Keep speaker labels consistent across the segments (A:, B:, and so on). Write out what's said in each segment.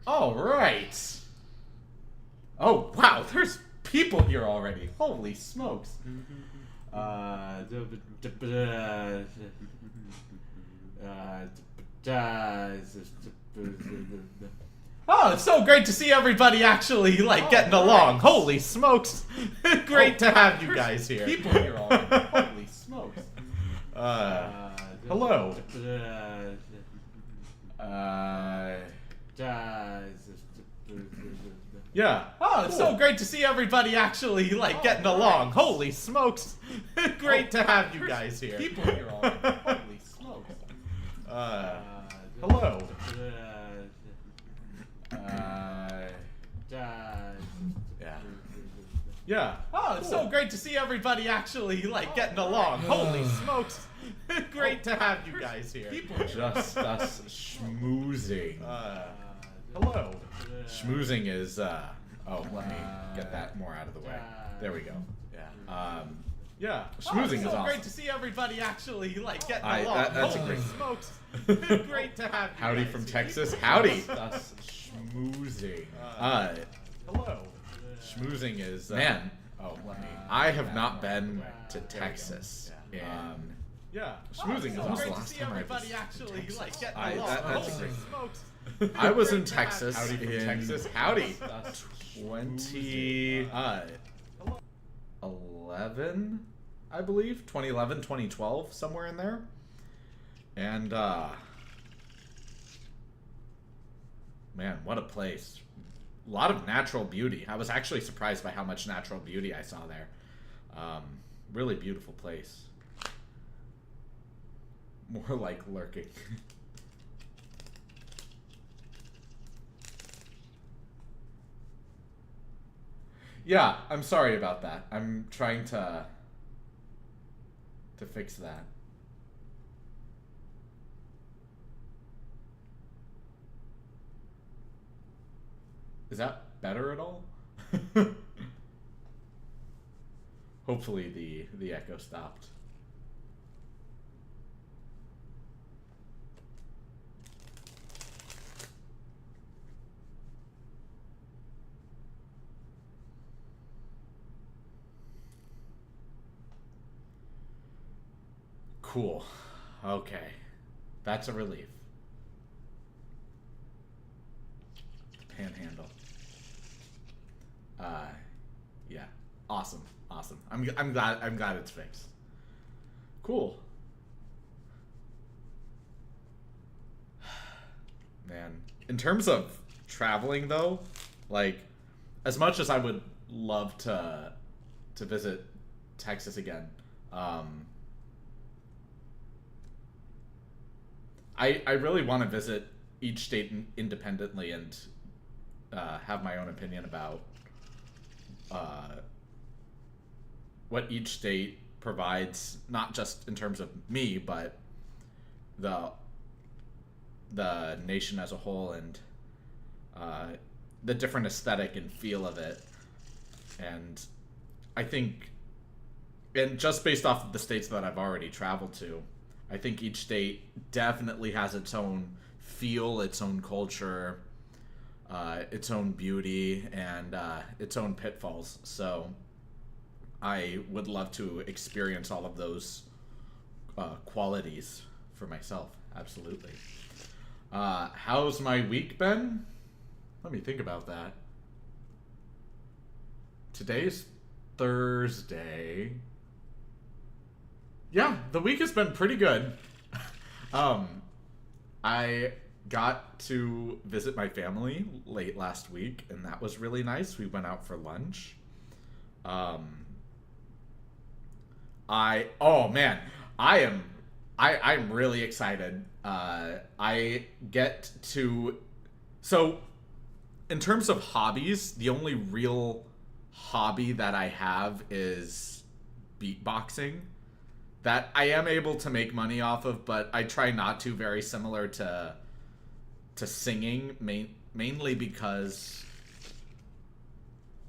A: All right. Oh, wow, there's people here already. Holy smokes. Oh, it's so great to see everybody actually, like, getting along. Holy smokes. Great to have you guys here. People here already. Holy smokes. Hello. Yeah. Oh, it's so great to see everybody actually, like, getting along. Holy smokes. Great to have you guys here. People here already. Holy smokes. Hello. Yeah. Yeah. Oh, it's so great to see everybody actually, like, getting along. Holy smokes. Great to have you guys here. People just us schmoozing. Hello. Schmoozing is, oh, let me get that more out of the way. There we go. Yeah. Yeah. Schmoozing is awesome. Great to see everybody actually, like, getting along. That's Holy smokes. Great to have you Howdy from Texas. Howdy. That's schmoozing. Hello. Schmoozing is, man. Oh, let me. I have not been to Texas. Yeah. Schmoozing is awesome. Great to see everybody actually, like, getting along. That's great. I was in Texas. Howdy from Texas. Howdy. 2011, I believe. 2011, 2012, somewhere in there. And, man, what a place. A lot of natural beauty. I was actually surprised by how much natural beauty I saw there. Really beautiful place. More like lurking. Yeah, I'm sorry about that. I'm trying to fix that. Is that better at all? Hopefully the echo stopped. Cool. Okay. That's a relief. Panhandle. Yeah. Awesome. Awesome. I'm glad it's fixed. Cool. Man. In terms of traveling though, like, as much as I would love to visit Texas again, I really want to visit each state independently and have my own opinion about what each state provides, not just in terms of me, but the nation as a whole, and the different aesthetic and feel of it. And I think, and just based off of the states that I've already traveled to, I think each state definitely has its own feel, its own culture, its own beauty, and its own pitfalls. So I would love to experience all of those qualities for myself. Absolutely. How's my week been? Let me think about that. Today's Thursday. Yeah, the week has been pretty good. I got to visit my family late last week, and that was really nice. We went out for lunch. I'm really excited. I get to, so in terms of hobbies, the only real hobby that I have is beatboxing, that I am able to make money off of, but I try not to, very similar to singing, mainly because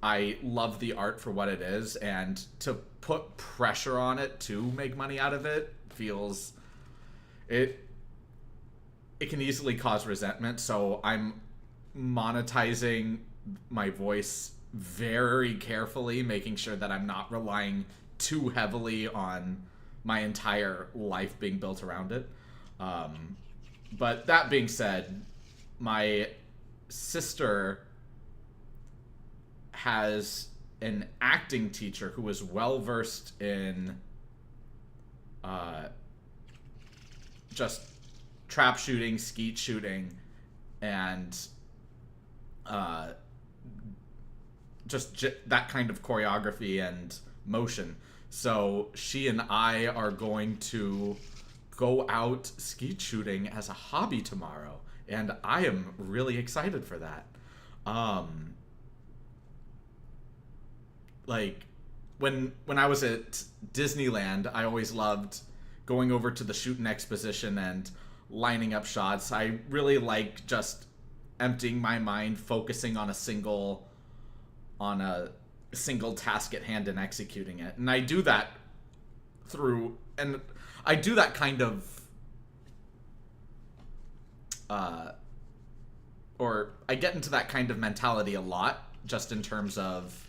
A: I love the art for what it is, and to put pressure on it to make money out of it feels... It can easily cause resentment, so I'm monetizing my voice very carefully, making sure that I'm not relying too heavily on my entire life being built around it. But that being said, my sister has an acting teacher who is well versed in just trap shooting, skeet shooting, and just that kind of choreography and motion. So she and I are going to go out skeet shooting as a hobby tomorrow, and I am really excited for that. Like when I was at Disneyland, I always loved going over to the Shootin' Exposition and lining up shots. I really like just emptying my mind, focusing on a single task at hand and executing it. And I do that kind of or I get into that kind of mentality a lot, just in terms of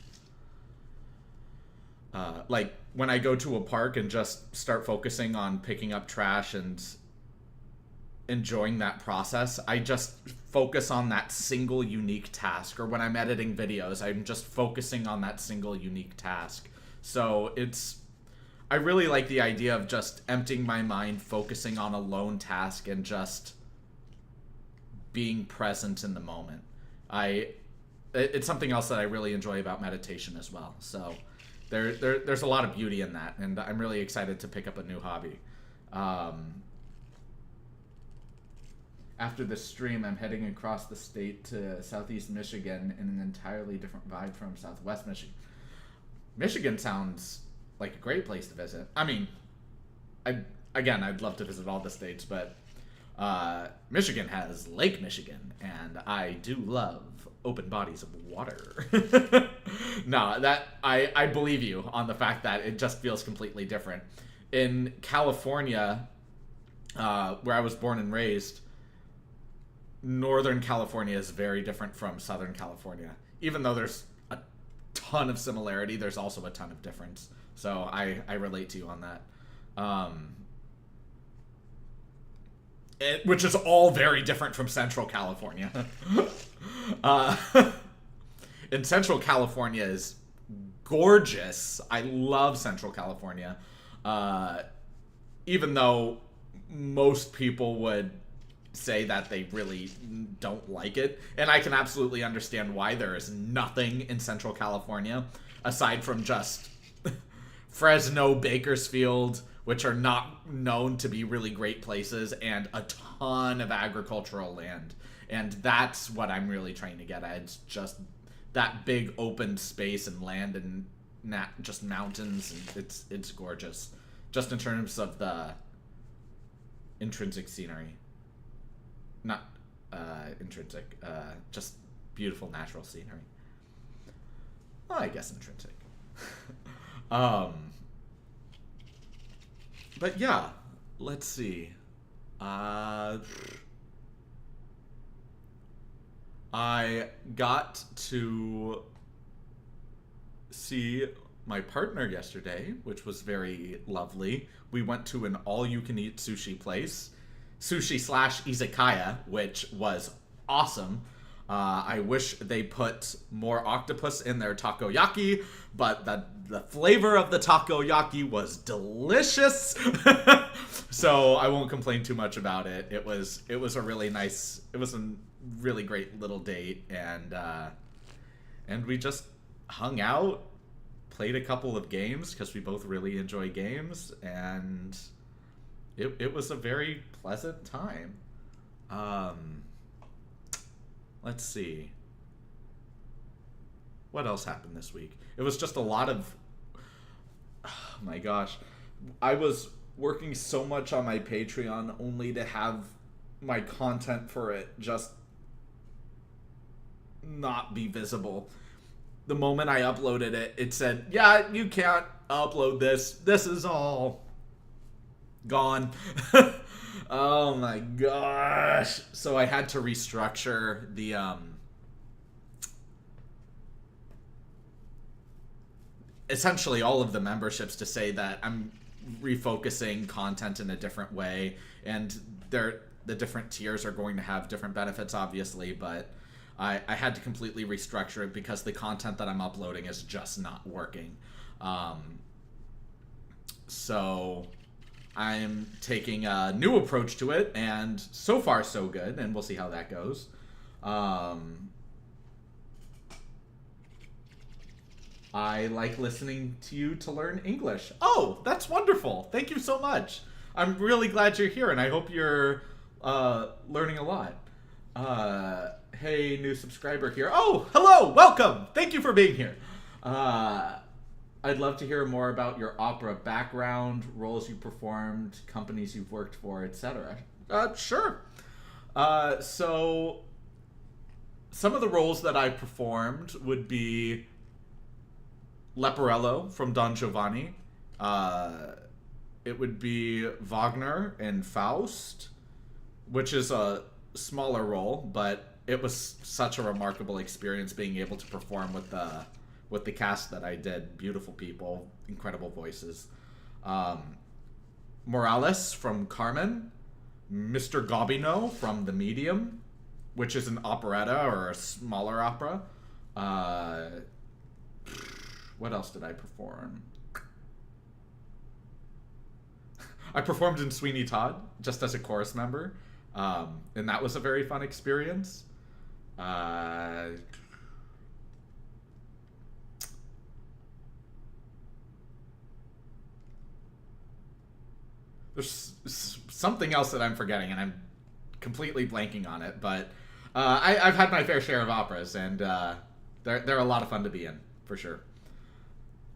A: like when I go to a park and just start focusing on picking up trash and enjoying that process. I just focus on that single unique task. Or when I'm editing videos, I'm just focusing on that single unique task. So I really like the idea of just emptying my mind, focusing on a lone task, and just being present in the moment. It's something else that I really enjoy about meditation as well. So there's a lot of beauty in that, and I'm really excited to pick up a new hobby. After this stream, I'm heading across the state to Southeast Michigan in an entirely different vibe from Southwest Michigan. Michigan sounds like a great place to visit. I mean, I'd love to visit all the states, but Michigan has Lake Michigan, and I do love open bodies of water. No, I believe you on the fact that it just feels completely different. In California, where I was born and raised, Northern California is very different from Southern California. Even though there's a ton of similarity, there's also a ton of difference. So I relate to you on that. Which is all very different from Central California. And Central California is gorgeous. I love Central California. Even though most people would say that they really don't like it. And I can absolutely understand why. There is nothing in Central California aside from just Fresno, Bakersfield, which are not known to be really great places, and a ton of agricultural land. And that's what I'm really trying to get at. It's just that big open space and land and just mountains. And it's gorgeous. Just in terms of the intrinsic scenery. Not intrinsic, just beautiful natural scenery. Well, I guess intrinsic. But yeah, let's see. I got to see my partner yesterday, which was very lovely. We went to an all-you-can-eat sushi place. Sushi/izakaya, which was awesome. I wish they put more octopus in their takoyaki, but the flavor of the takoyaki was delicious. So I won't complain too much about it. It was a really nice, it was a really great little date, and we just hung out, played a couple of games because we both really enjoy games, and it was a very pleasant time. Let's see. What else happened this week? It was just a lot of... Oh my gosh. I was working so much on my Patreon only to have my content for it just not be visible. the moment I uploaded it, it said, yeah, you can't upload this. This is all gone. Oh my gosh. So I had to restructure the essentially all of the memberships to say that I'm refocusing content in a different way, and the different tiers are going to have different benefits, obviously, but I had to completely restructure it because the content that I'm uploading is just not working. So I'm taking a new approach to it, and so far so good, and we'll see how that goes. I like listening to you to learn English. Oh, that's wonderful. Thank you so much. I'm really glad you're here, and I hope you're learning a lot. Hey, new subscriber here. Oh, hello, welcome. Thank you for being here. I'd love to hear more about your opera background, roles you performed, companies you've worked for, etc. Sure. So some of the roles that I performed would be Leporello from Don Giovanni. It would be Wagner in Faust, which is a smaller role, but it was such a remarkable experience being able to perform with the cast that I did. Beautiful people, incredible voices. Morales from Carmen, Mr. Gobineau from The Medium, which is an operetta or a smaller opera. What else did I perform? I performed in Sweeney Todd just as a chorus member, and that was a very fun experience. There's something else that I'm forgetting, and I'm completely blanking on it, but I've had my fair share of operas, and they're a lot of fun to be in, for sure.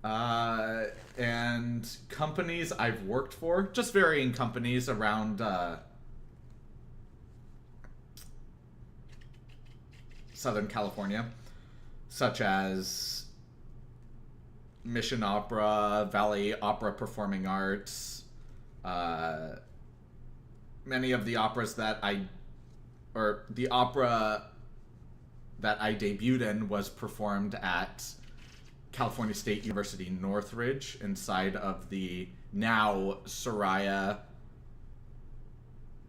A: And companies I've worked for, just varying companies around Southern California, such as Mission Opera, Valley Opera Performing Arts. Many of the operas that the opera that I debuted in was performed at California State University Northridge inside of the now Soraya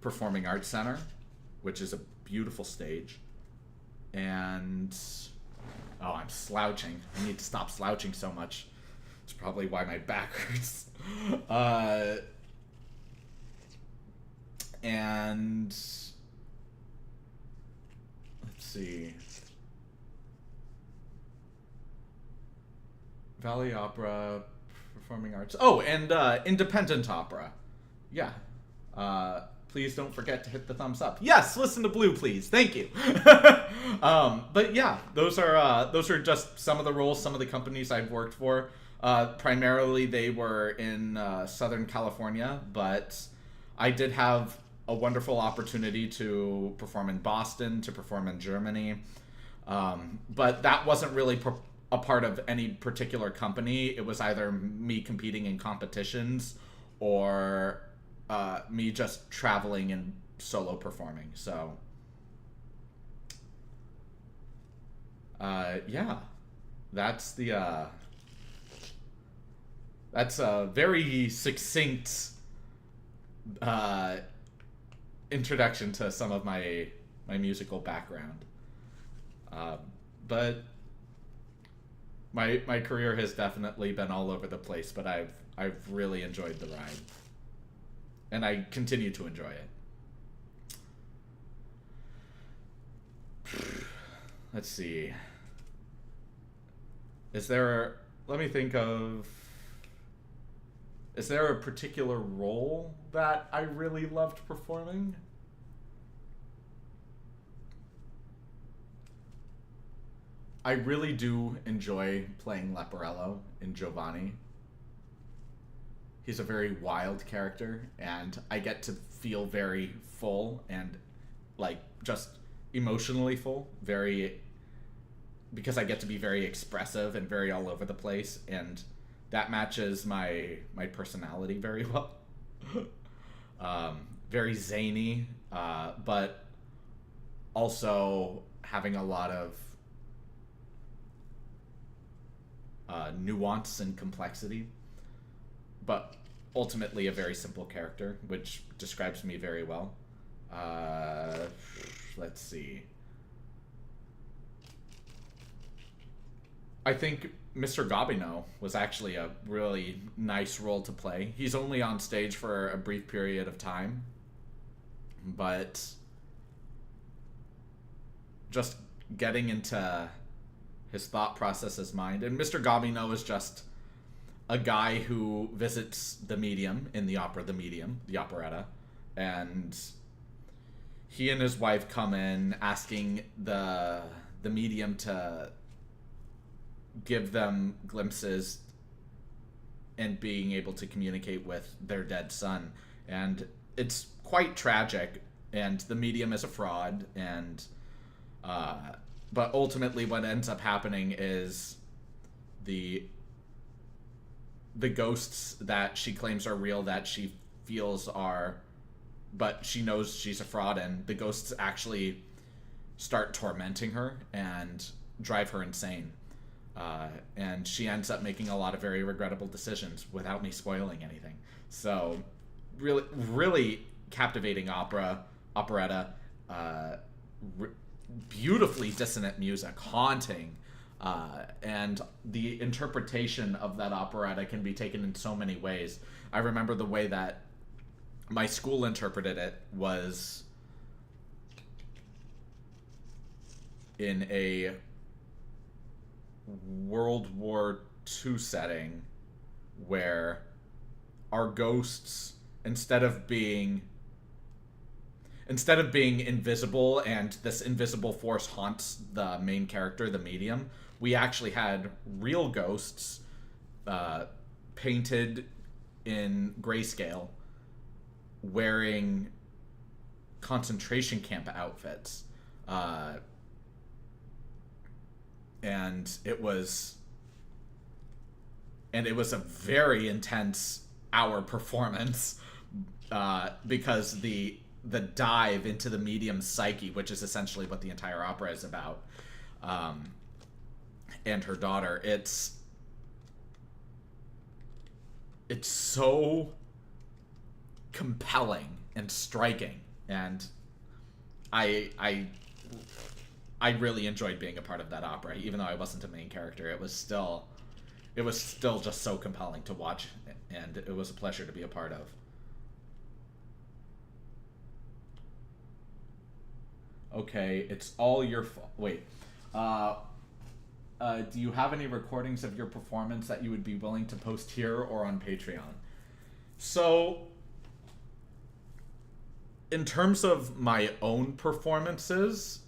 A: Performing Arts Center, which is a beautiful stage. And oh, I'm slouching. I need to stop slouching so much. It's probably why my back hurts. And let's see. Valley Opera, Performing Arts. Oh, and independent opera. Yeah. Please don't forget to hit the thumbs up. Yes, listen to Blue, please. Thank you. But yeah, those are just some of the roles, some of the companies I've worked for. Primarily, they were in Southern California, but I did have a wonderful opportunity to perform in Boston, to perform in Germany. But that wasn't really a part of any particular company. It was either me competing in competitions or me just traveling and solo performing. So yeah, that's a very succinct introduction to some of my musical background. But my career has definitely been all over the place, but I've really enjoyed the ride, and I continue to enjoy it. Let's see. Let me think of. Is there a particular role that I really loved performing? I really do enjoy playing Leporello in Giovanni. He's a very wild character, and I get to feel very full and, like, just emotionally full. Very because I get to be very expressive and very all over the place, and that matches my personality very well. Very zany, but also having a lot of nuance and complexity, but ultimately a very simple character, which describes me very well. Let's see. I think Mr. Gobino was actually a really nice role to play. He's only on stage for a brief period of time, but just getting into his thought process, his mind. And Mr. Gobino is just a guy who visits the medium in the opera, the operetta, and he and his wife come in asking the medium to give them glimpses and being able to communicate with their dead son. And it's quite tragic, and the medium is a fraud, and but ultimately what ends up happening is the ghosts that she claims are real, that she feels are, but she knows she's a fraud, and the ghosts actually start tormenting her and drive her insane. And she ends up making a lot of very regrettable decisions without me spoiling anything. So really, really captivating operetta, beautifully dissonant music, haunting, and the interpretation of that operetta can be taken in so many ways. I remember the way that my school interpreted it was in a World War II setting where our ghosts, instead of being invisible and this invisible force haunts the main character, the medium, we actually had real ghosts painted in grayscale wearing concentration camp outfits. And it was a very intense hour performance, because the dive into the medium's psyche, which is essentially what the entire opera is about, and her daughter, it's so compelling and striking, and I really enjoyed being a part of that opera, even though I wasn't a main character. It was still just so compelling to watch, and it was a pleasure to be a part of. Okay, it's all your fault. Wait, do you have any recordings of your performance that you would be willing to post here or on Patreon? So, in terms of my own performances,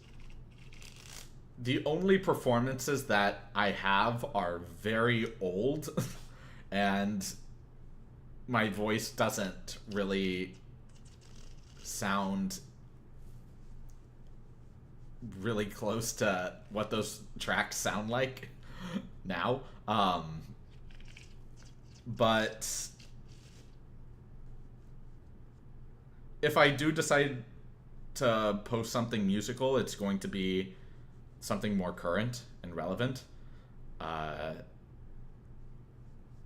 A: the only performances that I have are very old, and my voice doesn't really sound really close to what those tracks sound like now. But if I do decide to post something musical, it's going to be something more current and relevant.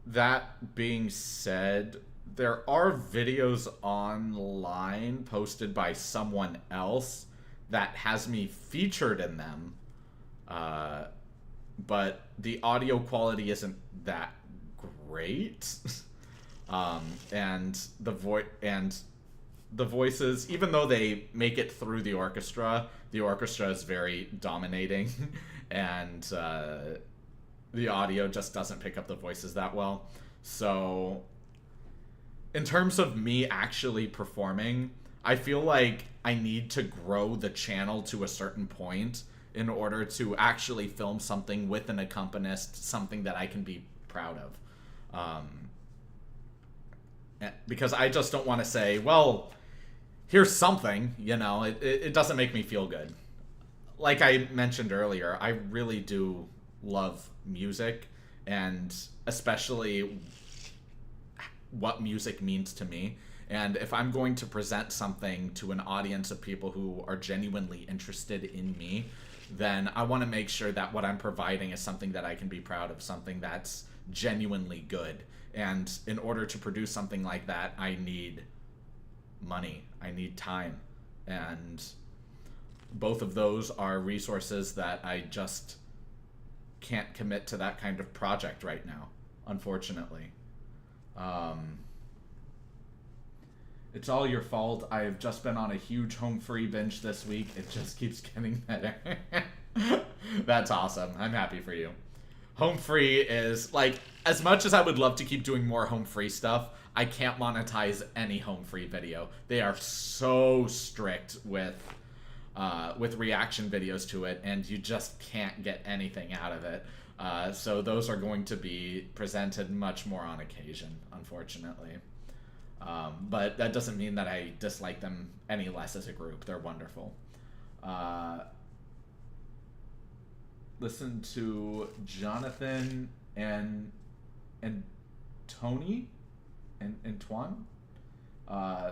A: That being said, there are videos online posted by someone else that has me featured in them, but the audio quality isn't that great. And the voices, even though they make it through the orchestra is very dominating, and the audio just doesn't pick up the voices that well. So in terms of me actually performing, I feel like I need to grow the channel to a certain point in order to actually film something with an accompanist, something that I can be proud of. Because I just don't want to say, well, here's something, it doesn't make me feel good. like I mentioned earlier, I really do love music, and especially what music means to me. And if I'm going to present something to an audience of people who are genuinely interested in me, then I want to make sure that what I'm providing is something that I can be proud of, something that's genuinely good. And in order to produce something like that, I need money. I need time. And both of those are resources that I just can't commit to that kind of project right now, unfortunately. It's all your fault. I've just been on a huge home free binge this week. It just keeps getting better. That's awesome. I'm happy for you. Home free is, like, as much as I would love to keep doing more home free stuff, I can't monetize any home free video. They are so strict with reaction videos to it, and you just can't get anything out of it. So those are going to be presented much more on occasion, unfortunately. But that doesn't mean that I dislike them any less as a group. They're wonderful. Listen to Jonathan and Tony and Antoine.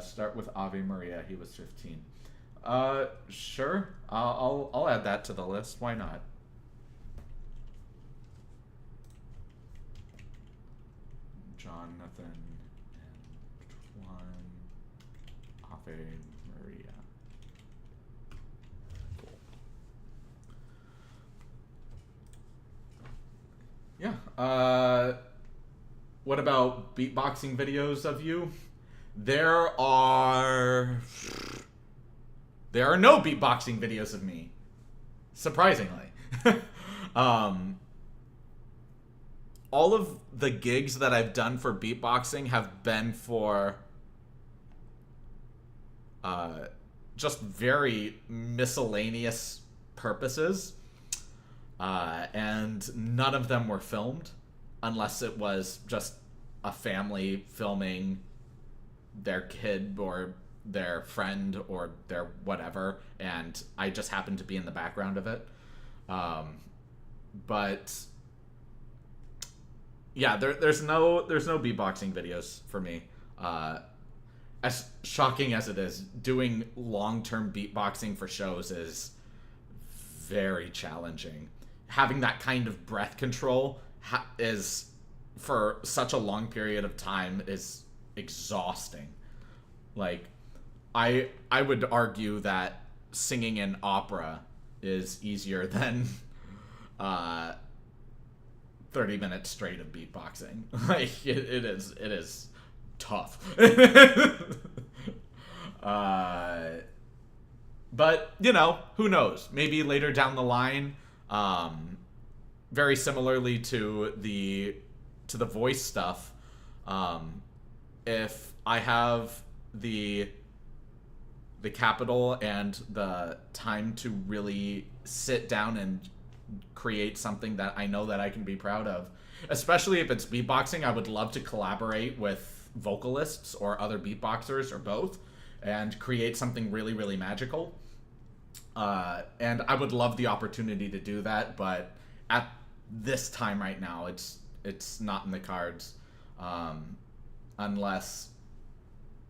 A: Start with Ave Maria. He was 15. Sure. I'll add that to the list. Why not? Jonathan and Antoine, Ave Maria. Cool. Yeah. What about beatboxing videos of you? There are no beatboxing videos of me, surprisingly. All of the gigs that I've done for beatboxing have been for just very miscellaneous purposes, and none of them were filmed, unless it was just a family filming their kid or their friend or their whatever, and I just happened to be in the background of it. But yeah, there's no beatboxing videos for me. As shocking as it is, doing long-term beatboxing for shows is very challenging. Having that kind of breath control is, for such a long period of time, is exhausting. Like, I would argue that singing in opera is easier than 30 minutes straight of beatboxing. Like, it is tough. But, you know, who knows? Maybe later down the line, very similarly to the voice stuff, if I have the capital and the time to really sit down and create something that I know that I can be proud of, especially if it's beatboxing, I would love to collaborate with vocalists or other beatboxers or both and create something really, really magical. And I would love the opportunity to do that, but at this time right now, it's not in the cards, unless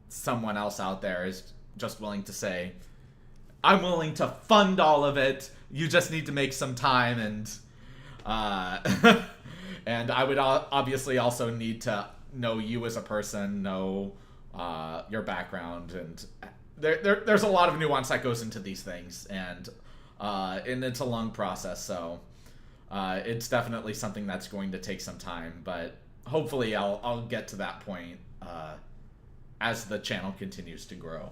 A: someone else out there is just willing to say, I'm willing to fund all of it, you just need to make some time, and and I would obviously also need to know you as a person, know your background, and there's a lot of nuance that goes into these things, and it's a long process, so it's definitely something that's going to take some time, but hopefully I'll get to that point as the channel continues to grow.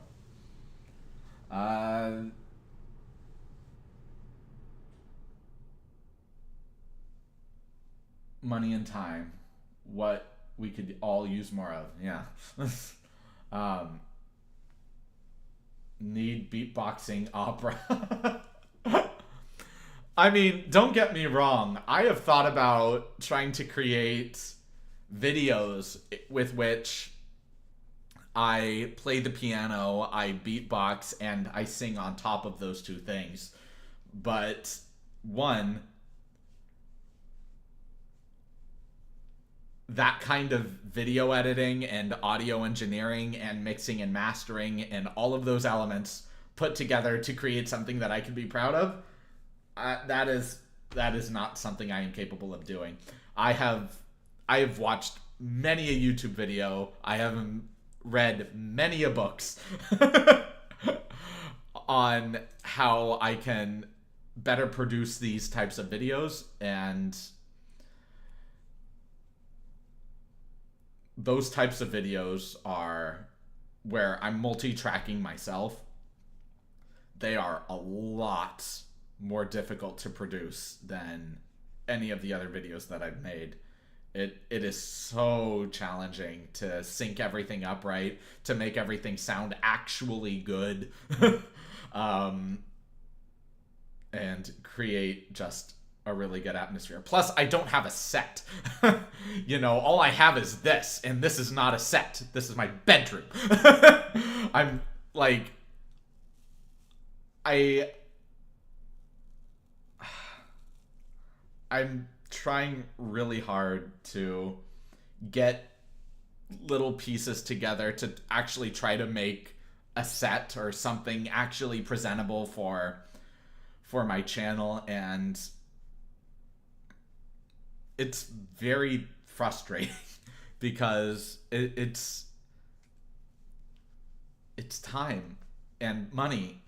A: Money and time, what we could all use more of. Yeah. Need beatboxing opera. I mean, don't get me wrong, I have thought about trying to create videos with which I play the piano, I beatbox, and I sing on top of those two things. But one, that kind of video editing and audio engineering and mixing and mastering and all of those elements put together to create something that I can be proud of, that is not something I am capable of doing. I have watched many a YouTube video. I have read many a books on how I can better produce these types of videos, and those types of videos are where I'm multi-tracking myself. They are a lot more difficult to produce than any of the other videos that I've made. It is so challenging to sync everything up right, to make everything sound actually good, and create just a really good atmosphere. Plus, I don't have a set. You know, all I have is this, and this is not a set. This is my bedroom. I'm like, I'm trying really hard to get little pieces together to actually try to make a set or something actually presentable for my channel, and it's very frustrating because it's time and money,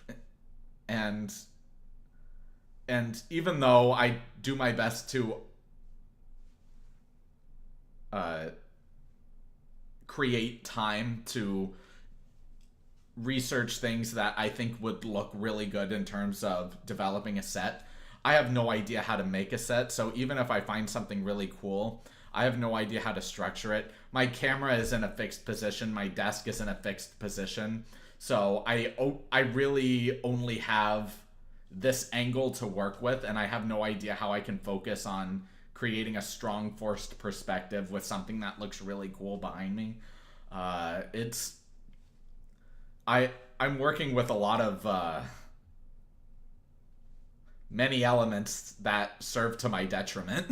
A: and even though I do my best to create time to research things that I think would look really good in terms of developing a set, I have no idea how to make a set. So even if I find something really cool, I have no idea how to structure it. My camera is in a fixed position. My desk is in a fixed position. So I really only have this angle to work with, and I have no idea how I can focus on creating a strong forced perspective with something that looks really cool behind me. I'm working with a lot of many elements that serve to my detriment.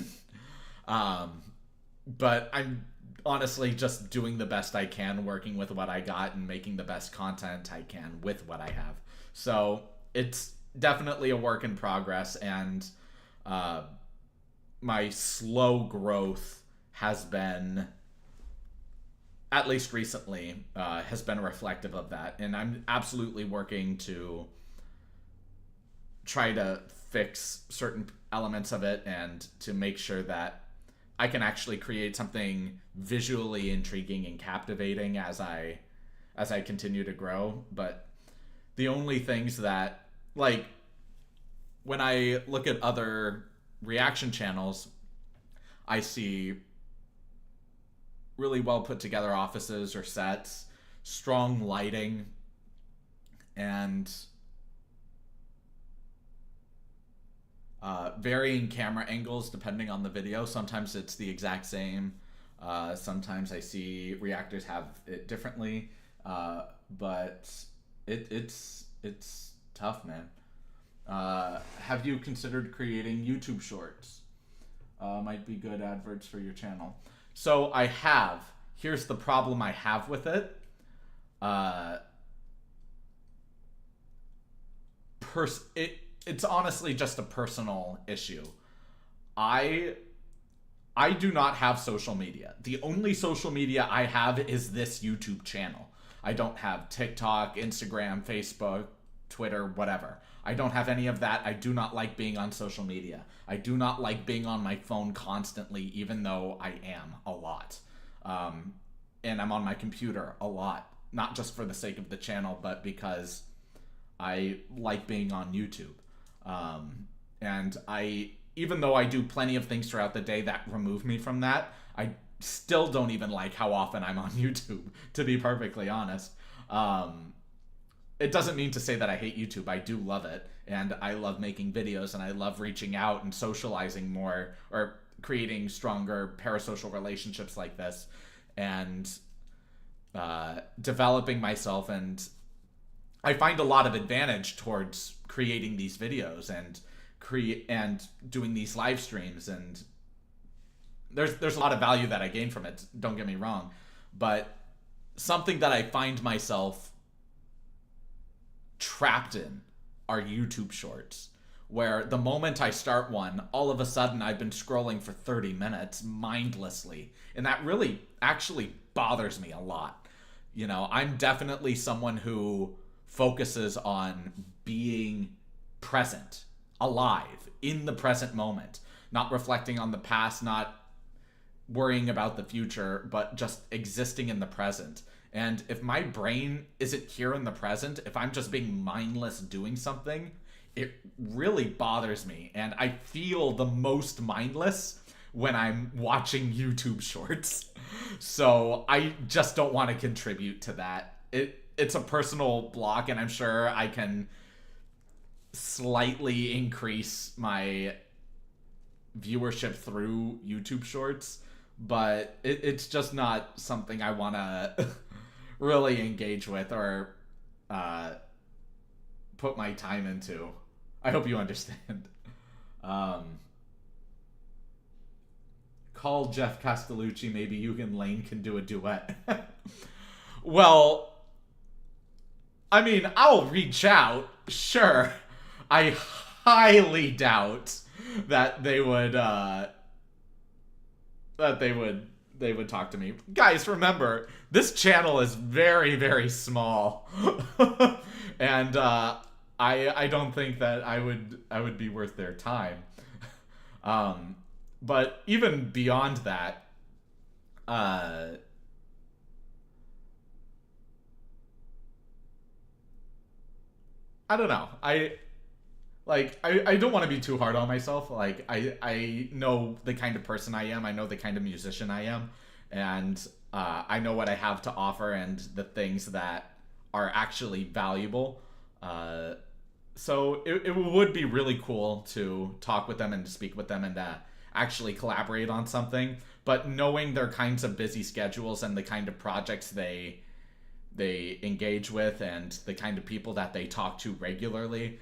A: But I'm honestly just doing the best I can, working with what I got and making the best content I can with what I have. So it's definitely a work in progress, and my slow growth has been, at least recently, has been reflective of that. And I'm absolutely working to try to fix certain elements of it and to make sure that I can actually create something visually intriguing and captivating as I continue to grow. But the only things that, like, when I look at other reaction channels, I see really well put together offices or sets, strong lighting, and varying camera angles depending on the video. Sometimes it's the exact same. Sometimes I see reactors have it differently. But it's tough, man. Have you considered creating YouTube shorts? Might be good adverts for your channel. So I have. Here's the problem I have with it. It's honestly just a personal issue. I do not have social media. The only social media I have is this YouTube channel. I don't have TikTok, Instagram, Facebook, Twitter, whatever. I don't have any of that. I do not like being on social media. I do not like being on my phone constantly, even though I am a lot. And I'm on my computer a lot, not just for the sake of the channel, but because I like being on YouTube. And even though I do plenty of things throughout the day that remove me from that, I still don't even like how often I'm on YouTube, to be perfectly honest. It doesn't mean to say that I hate YouTube. I do love it, and I love making videos, and I love reaching out and socializing more, or creating stronger parasocial relationships like this, and developing myself and I find a lot of advantage towards creating these videos and doing these live streams, and there's a lot of value that I gain from it, don't get me wrong, but something that I find myself trapped in are YouTube shorts, where the moment I start one, all of a sudden I've been scrolling for 30 minutes mindlessly, and that really actually bothers me a lot. You know, I'm definitely someone who focuses on being present, alive, in the present moment, not reflecting on the past, not worrying about the future, but just existing in the present. And if my brain isn't here in the present, if I'm just being mindless doing something, it really bothers me. And I feel the most mindless when I'm watching YouTube shorts. So I just don't want to contribute to that. It's a personal block, and I'm sure I can slightly increase my viewership through YouTube shorts, but it's just not something I want to really engage with or put my time into. I hope you understand. Call Jeff Castellucci. Maybe you and Lane can do a duet. Well, I mean, I'll reach out. Sure. I highly doubt that they would talk to me. Guys, remember, this channel is very, very small. And I don't think that I would be worth their time. But even beyond that, I don't know. I don't want to be too hard on myself. Like, I know the kind of person I am. I know the kind of musician I am. And I know what I have to offer and the things that are actually valuable. So it would be really cool to talk with them and to speak with them and actually collaborate on something. But knowing their kinds of busy schedules and the kind of projects they engage with and the kind of people that they talk to regularly,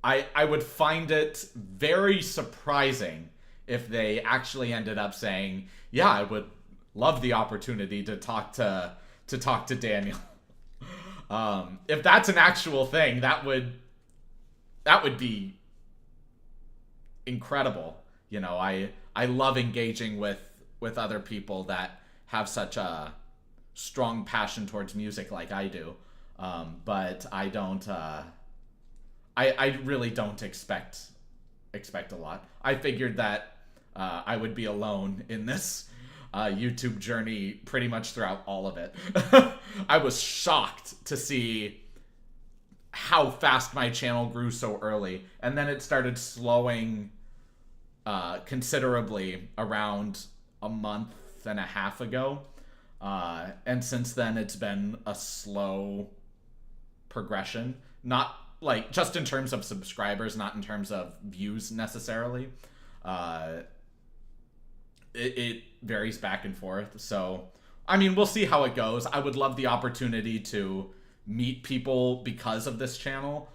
A: I would find it very surprising if they actually ended up saying, yeah, I would love the opportunity to talk to Daniel. If that's an actual thing, that would be incredible. You know, I love engaging with other people that have such a strong passion towards music like I do. But I don't I really don't expect a lot. I figured that I would be alone in this YouTube journey pretty much throughout all of it. I was shocked to see how fast my channel grew so early, and then it started slowing considerably around a month and a half ago, and since then it's been a slow progression, not like just in terms of subscribers, not in terms of views necessarily. It varies back and forth. So, I mean, we'll see how it goes. I would love the opportunity to meet people because of this channel,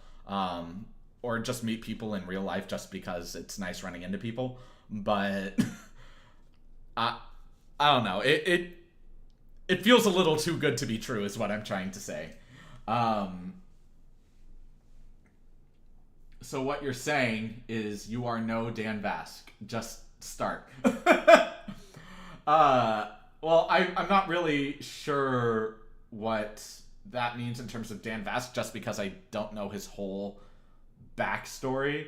A: or just meet people in real life just because it's nice running into people. But I don't know. It feels a little too good to be true is what I'm trying to say. So what you're saying is you are no Dan Vask. Just start. Well, I'm not really sure what that means in terms of Dan Vask, just because I don't know his whole backstory.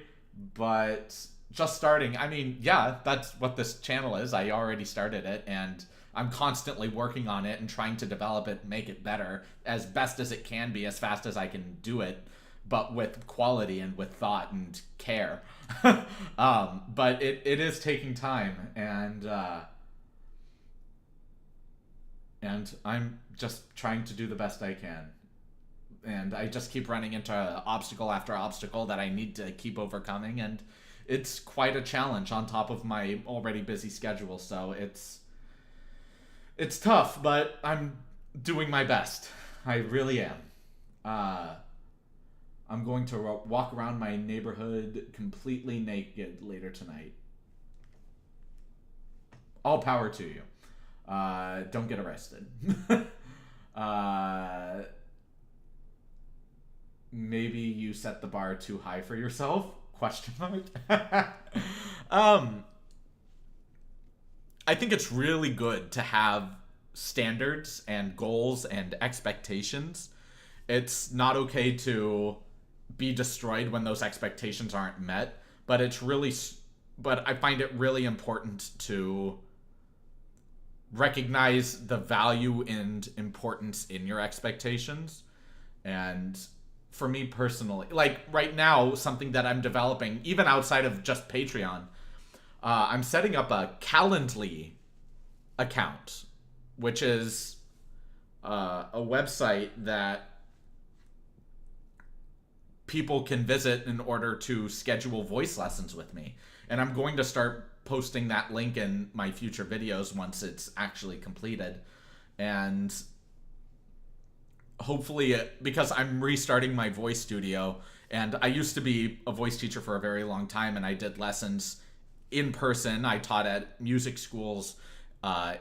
A: But just starting, I mean, yeah, that's what this channel is. I already started it, and I'm constantly working on it and trying to develop it, make it better as best as it can be, as fast as I can do it, but with quality and with thought and care. But it is taking time, and I'm just trying to do the best I can. And I just keep running into obstacle after obstacle that I need to keep overcoming, and it's quite a challenge on top of my already busy schedule, so it's tough, but I'm doing my best. I really am. I'm going to walk around my neighborhood completely naked later tonight. All power to you. Don't get arrested. Maybe you set the bar too high for yourself? Question mark. I think it's really good to have standards and goals and expectations. It's not okay to be destroyed when those expectations aren't met, but I find it really important to recognize the value and importance in your expectations. And for me personally, like right now, something that I'm developing, even outside of just Patreon, I'm setting up a Calendly account, which is a website that people can visit in order to schedule voice lessons with me. And I'm going to start posting that link in my future videos once it's actually completed. And hopefully, because I'm restarting my voice studio, and I used to be a voice teacher for a very long time, and I did lessons in person. I taught at music schools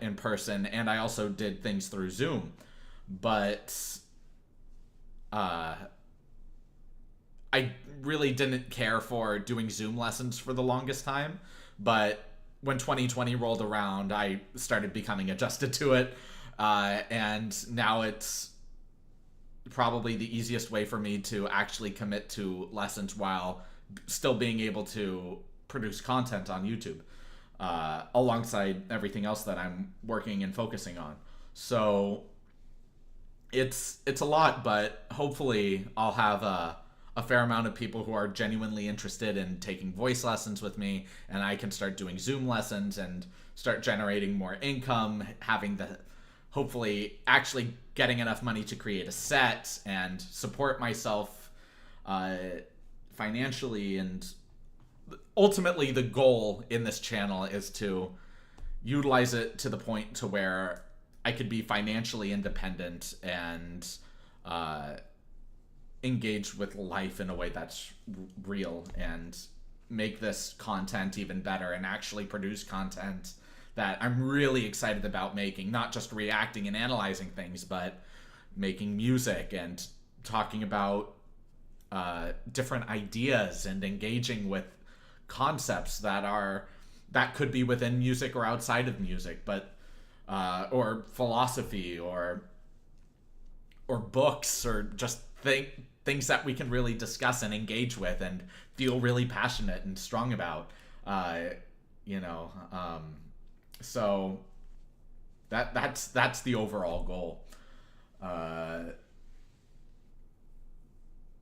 A: in person, and I also did things through Zoom. But I really didn't care for doing Zoom lessons for the longest time. But when 2020 rolled around, I started becoming adjusted to it. And now it's probably the easiest way for me to actually commit to lessons while still being able to produce content on YouTube, alongside everything else that I'm working and focusing on. So it's a lot, but hopefully I'll have a fair amount of people who are genuinely interested in taking voice lessons with me, and I can start doing Zoom lessons and start generating more income, hopefully actually getting enough money to create a set and support myself financially. And ultimately the goal in this channel is to utilize it to the point to where I could be financially independent and engage with life in a way that's real, and make this content even better and actually produce content that I'm really excited about making, not just reacting and analyzing things, but making music and talking about different ideas and engaging with concepts that could be within music or outside of music, but or philosophy or books, or just things that we can really discuss and engage with and feel really passionate and strong about, so that's the overall goal.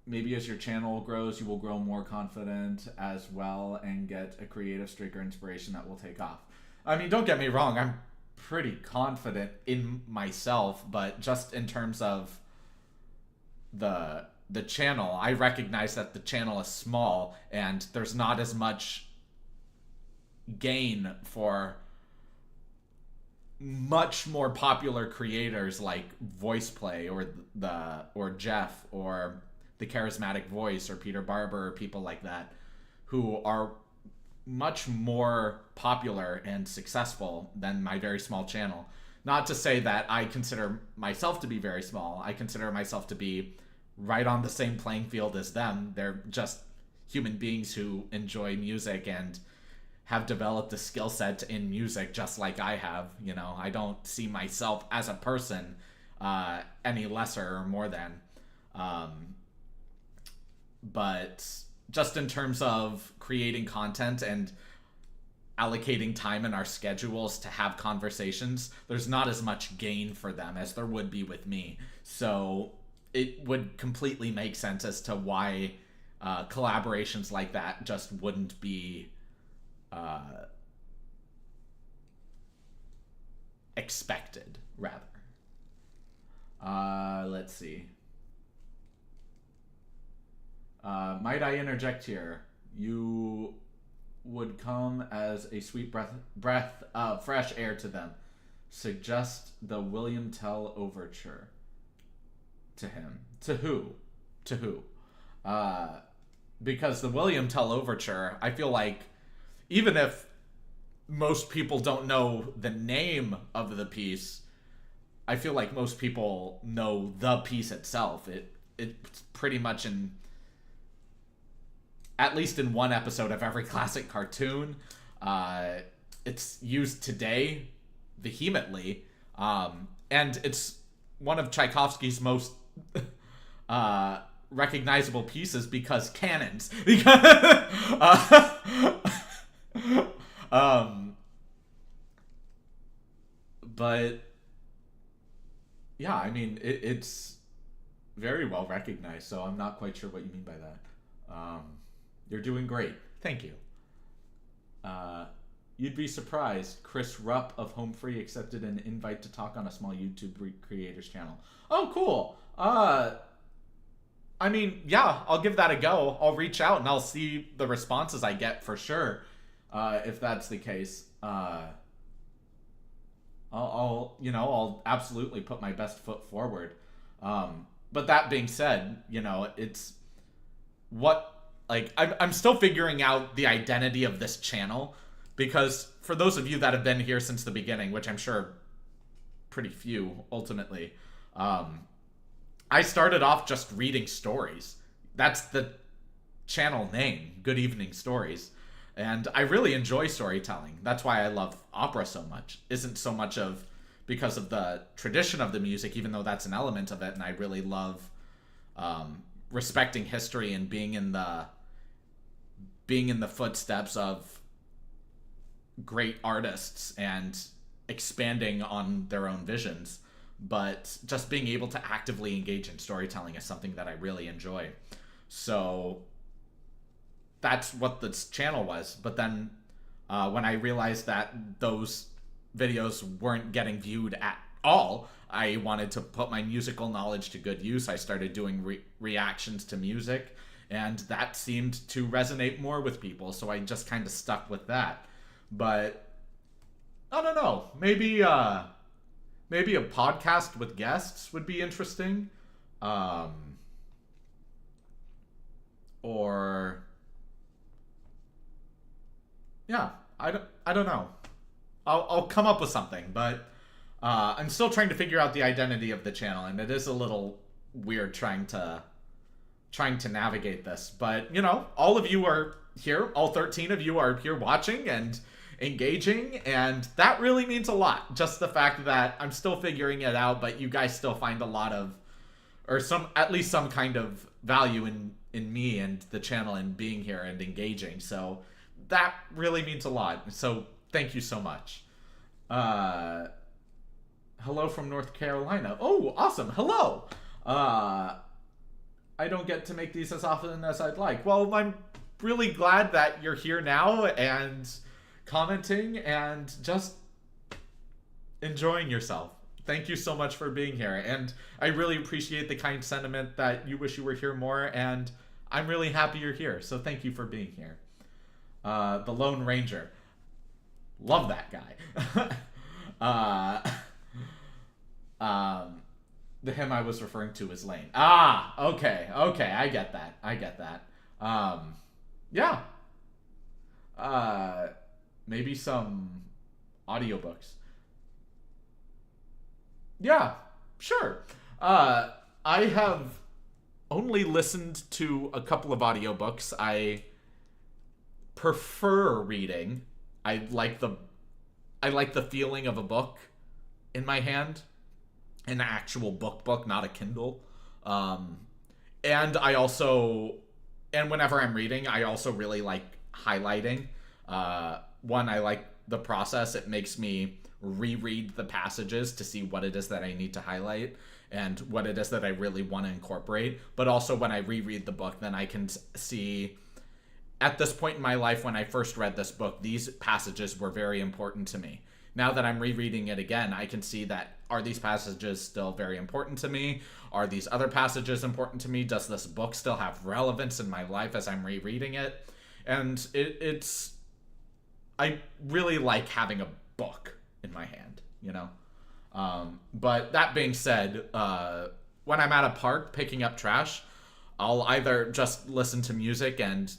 A: Maybe as your channel grows, you will grow more confident as well and get a creative streak or inspiration that will take off. I mean, don't get me wrong, I'm pretty confident in myself, but just in terms of the channel, I recognize that the channel is small and there's not as much gain for much more popular creators like Voiceplay or Jeff or The Charismatic Voice or Peter Barber or people like that, who are much more popular and successful than my very small channel. Not to say that I consider myself to be very small. I consider myself to be right on the same playing field as them. They're just human beings who enjoy music and have developed a skill set in music just like I have. I don't see myself as a person any lesser or more than. But just in terms of creating content and allocating time in our schedules to have conversations, there's not as much gain for them as there would be with me. So it would completely make sense as to why collaborations like that just wouldn't be expected, rather. Let's see. Might I interject here? You would come as a sweet breath of fresh air to them. Suggest the William Tell overture. to him. To who? To who? Because the William Tell Overture, I feel like, even if most people don't know the name of the piece, I feel like most people know the piece itself. It's pretty much at least in one episode of every classic cartoon. It's used today vehemently, and it's one of Tchaikovsky's most recognizable pieces because cannons. But yeah, I mean, it's very well recognized, so I'm not quite sure what you mean by that. You're doing great. Thank you. You'd be surprised. Chris Rupp of Home Free accepted an invite to talk on a small YouTube creators channel. Oh, cool. I mean, yeah, I'll give that a go. I'll reach out and I'll see the responses I get for sure. If that's the case. I'll absolutely put my best foot forward. But that being said, it's I'm still figuring out the identity of this channel, because for those of you that have been here since the beginning, which I'm sure pretty few ultimately, I started off just reading stories. That's the channel name, Good Evening Stories. And I really enjoy storytelling. That's why I love opera so much. Isn't so much because of the tradition of the music, even though that's an element of it, and I really love respecting history and being in the footsteps of great artists and expanding on their own visions. But just being able to actively engage in storytelling is something that I really enjoy. So that's what this channel was. But then when I realized that those videos weren't getting viewed at all, I wanted to put my musical knowledge to good use. I started doing reactions to music, and that seemed to resonate more with people, so I just kind of stuck with that. But I don't know, maybe a podcast with guests would be interesting. Or yeah, I don't know. I'll come up with something, but I'm still trying to figure out the identity of the channel, and it is a little weird trying to navigate this. But all of you are here, all 13 of you are here watching and engaging, and that really means a lot. Just the fact that I'm still figuring it out, but you guys still find a lot of, or at least some kind of value in me and the channel and being here and engaging. So that really means a lot. So thank you so much. Hello from North Carolina. Oh, awesome. Hello. I don't get to make these as often as I'd like. Well, I'm really glad that you're here now and commenting and just enjoying yourself. Thank you so much for being here. And I really appreciate the kind sentiment that you wish you were here more. And I'm really happy you're here. So thank you for being here. The Lone Ranger. Love that guy. The him I was referring to is Lane. Okay. I get that. Yeah. Maybe some audiobooks. Yeah, sure. I have only listened to a couple of audiobooks. I prefer reading. I like the feeling of a book in my hand, an actual book, not a Kindle. And whenever I'm reading, I also really like highlighting. One, I like the process. It makes me reread the passages to see what it is that I need to highlight and what it is that I really want to incorporate. But also when I reread the book, then I can see, at this point in my life when I first read this book, these passages were very important to me. Now that I'm rereading it again, I can see that, are these passages still very important to me? Are these other passages important to me? Does this book still have relevance in my life as I'm rereading it? And I really like having a book in my hand, But that being said, when I'm at a park picking up trash, I'll either just listen to music and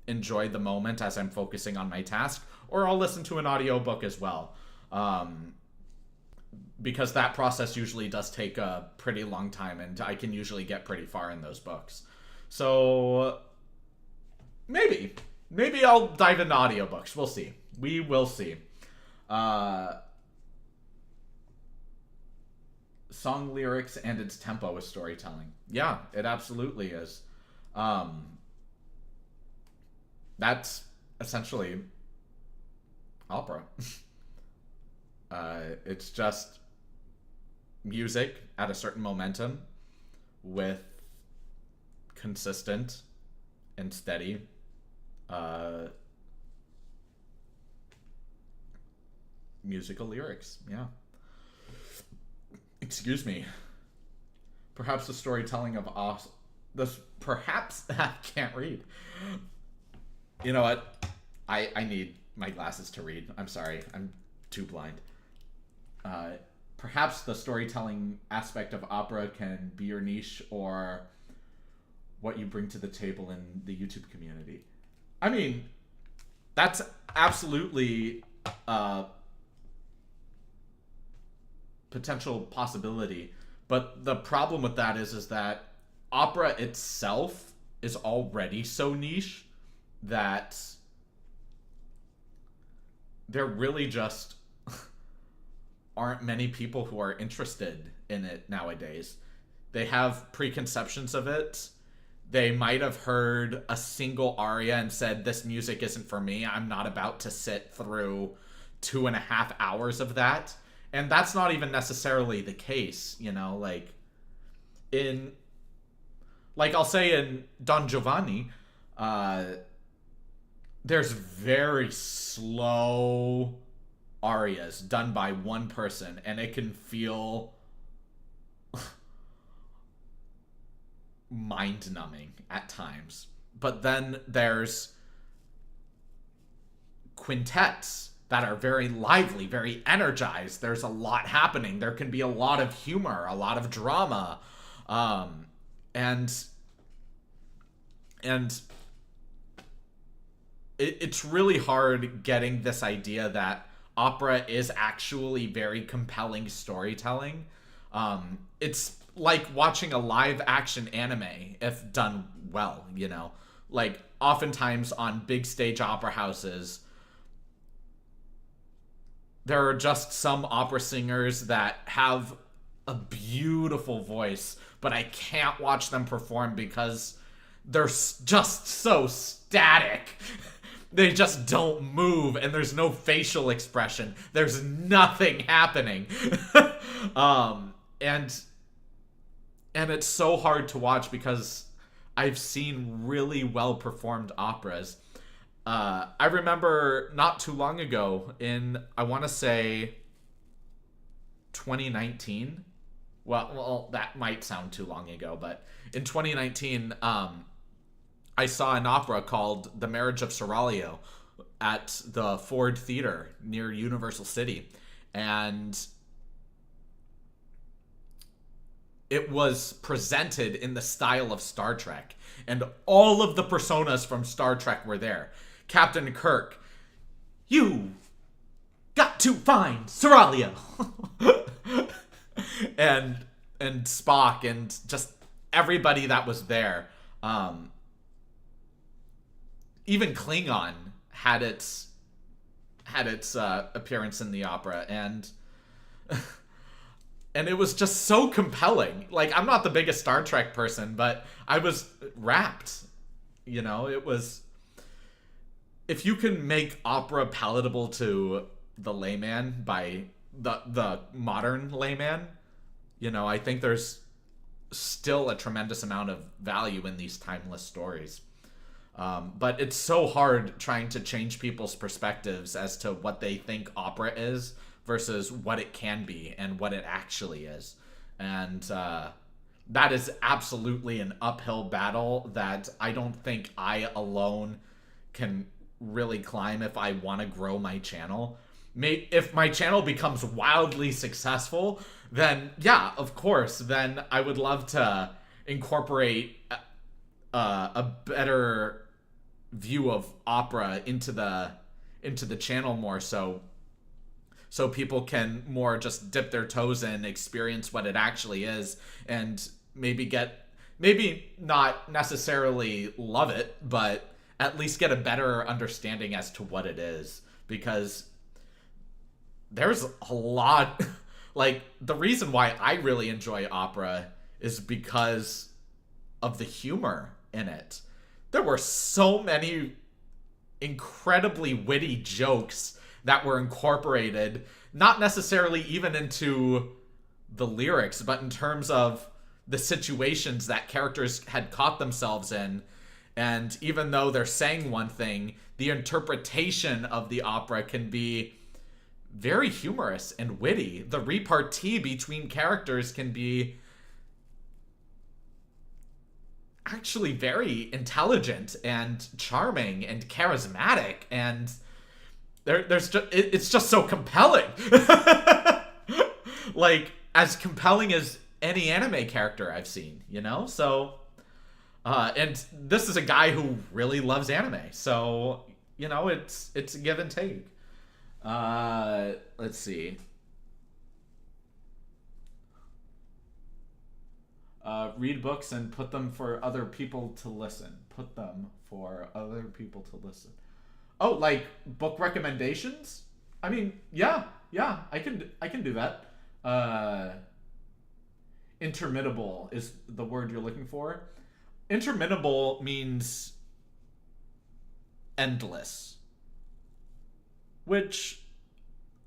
A: enjoy the moment as I'm focusing on my task, or I'll listen to an audiobook as well. Because that process usually does take a pretty long time, and I can usually get pretty far in those books. So maybe I'll dive into audiobooks. We'll see. We will see. Song lyrics and its tempo is storytelling. Yeah, it absolutely is. That's essentially opera. It's just music at a certain momentum with consistent and steady musical lyrics. Yeah. Excuse me. Perhaps the storytelling of perhaps I can't read. You know what? I need my glasses to read. I'm sorry. I'm too blind. Perhaps the storytelling aspect of opera can be your niche, or what you bring to the table in the YouTube community. I mean, that's absolutely a potential possibility. But the problem with that is that opera itself is already so niche that there really just aren't many people who are interested in it nowadays. They have preconceptions of it. They might have heard a single aria and said, this music isn't for me. I'm not about to sit through 2.5 hours of that. And that's not even necessarily the case, you know, like I'll say in Don Giovanni, there's very slow arias done by one person, and it can feel mind-numbing at times. But then there's quintets that are very lively, very energized. There's a lot happening. There can be a lot of humor, a lot of drama, and it's really hard getting this idea that opera is actually very compelling storytelling. It's like watching a live action anime if done well, you know? Like, oftentimes on big stage opera houses, there are just some opera singers that have a beautiful voice, but I can't watch them perform because they're just so static. They just don't move, and there's no facial expression. There's nothing happening. And it's so hard to watch because I've seen really well-performed operas. I remember not too long ago in, I want to say, 2019. Well, that might sound too long ago, but in 2019, I saw an opera called The Marriage of Seraglio at the Ford Theater near Universal City. And it was presented in the style of Star Trek. And all of the personas from Star Trek were there. Captain Kirk, you got to find Seraglio. and Spock and just everybody that was there. Even Klingon had its appearance in the opera, and it was just so compelling. Like, I'm not the biggest Star Trek person, but I was rapt. You know, it was, if you can make opera palatable to the layman by the modern layman, you know, I think there's still a tremendous amount of value in these timeless stories. But it's so hard trying to change people's perspectives as to what they think opera is versus what it can be and what it actually is. And that is absolutely an uphill battle that I don't think I alone can really climb if I want to grow my channel. if my channel becomes wildly successful, then yeah, of course, then I would love to incorporate a better view of opera into the channel more, so people can more just dip their toes in, experience what it actually is, and maybe not necessarily love it, but at least get a better understanding as to what it is. Because there's a lot, like, the reason why I really enjoy opera is because of the humor in it. There were so many incredibly witty jokes that were incorporated, not necessarily even into the lyrics, but in terms of the situations that characters had caught themselves in. And even though they're saying one thing, the interpretation of the opera can be very humorous and witty. The repartee between characters can be actually very intelligent and charming and charismatic, and it's just so compelling. Like, as compelling as any anime character I've seen, you know? So, and this is a guy who really loves anime, so, you know, it's a give and take. Let's see. Read books and put them for other people to listen. Put them for other people to listen. Oh, like book recommendations? I mean, yeah, I can do that. Interminable is the word you're looking for. Interminable means endless, which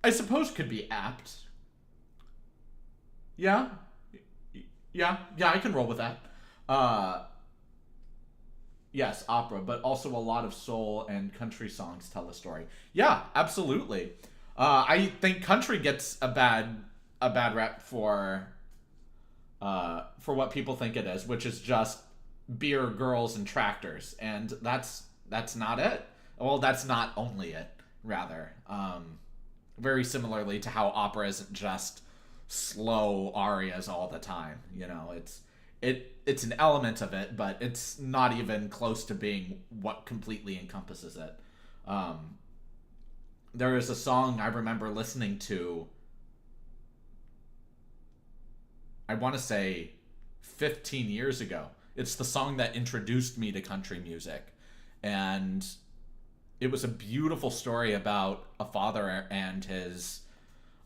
A: I suppose could be apt. Yeah, I can roll with that. Yes, opera, but also a lot of soul and country songs tell a story. Yeah, absolutely. I think country gets a bad rep for what people think it is, which is just beer, girls, and tractors, and that's not it. Well, that's not only it, rather. Very similarly to how opera isn't just slow arias all the time, you know, it's an element of it, but it's not even close to being what completely encompasses it. There is a song I remember listening to, I want to say 15 years ago. It's the song that introduced me to country music, and it was a beautiful story about a father and his,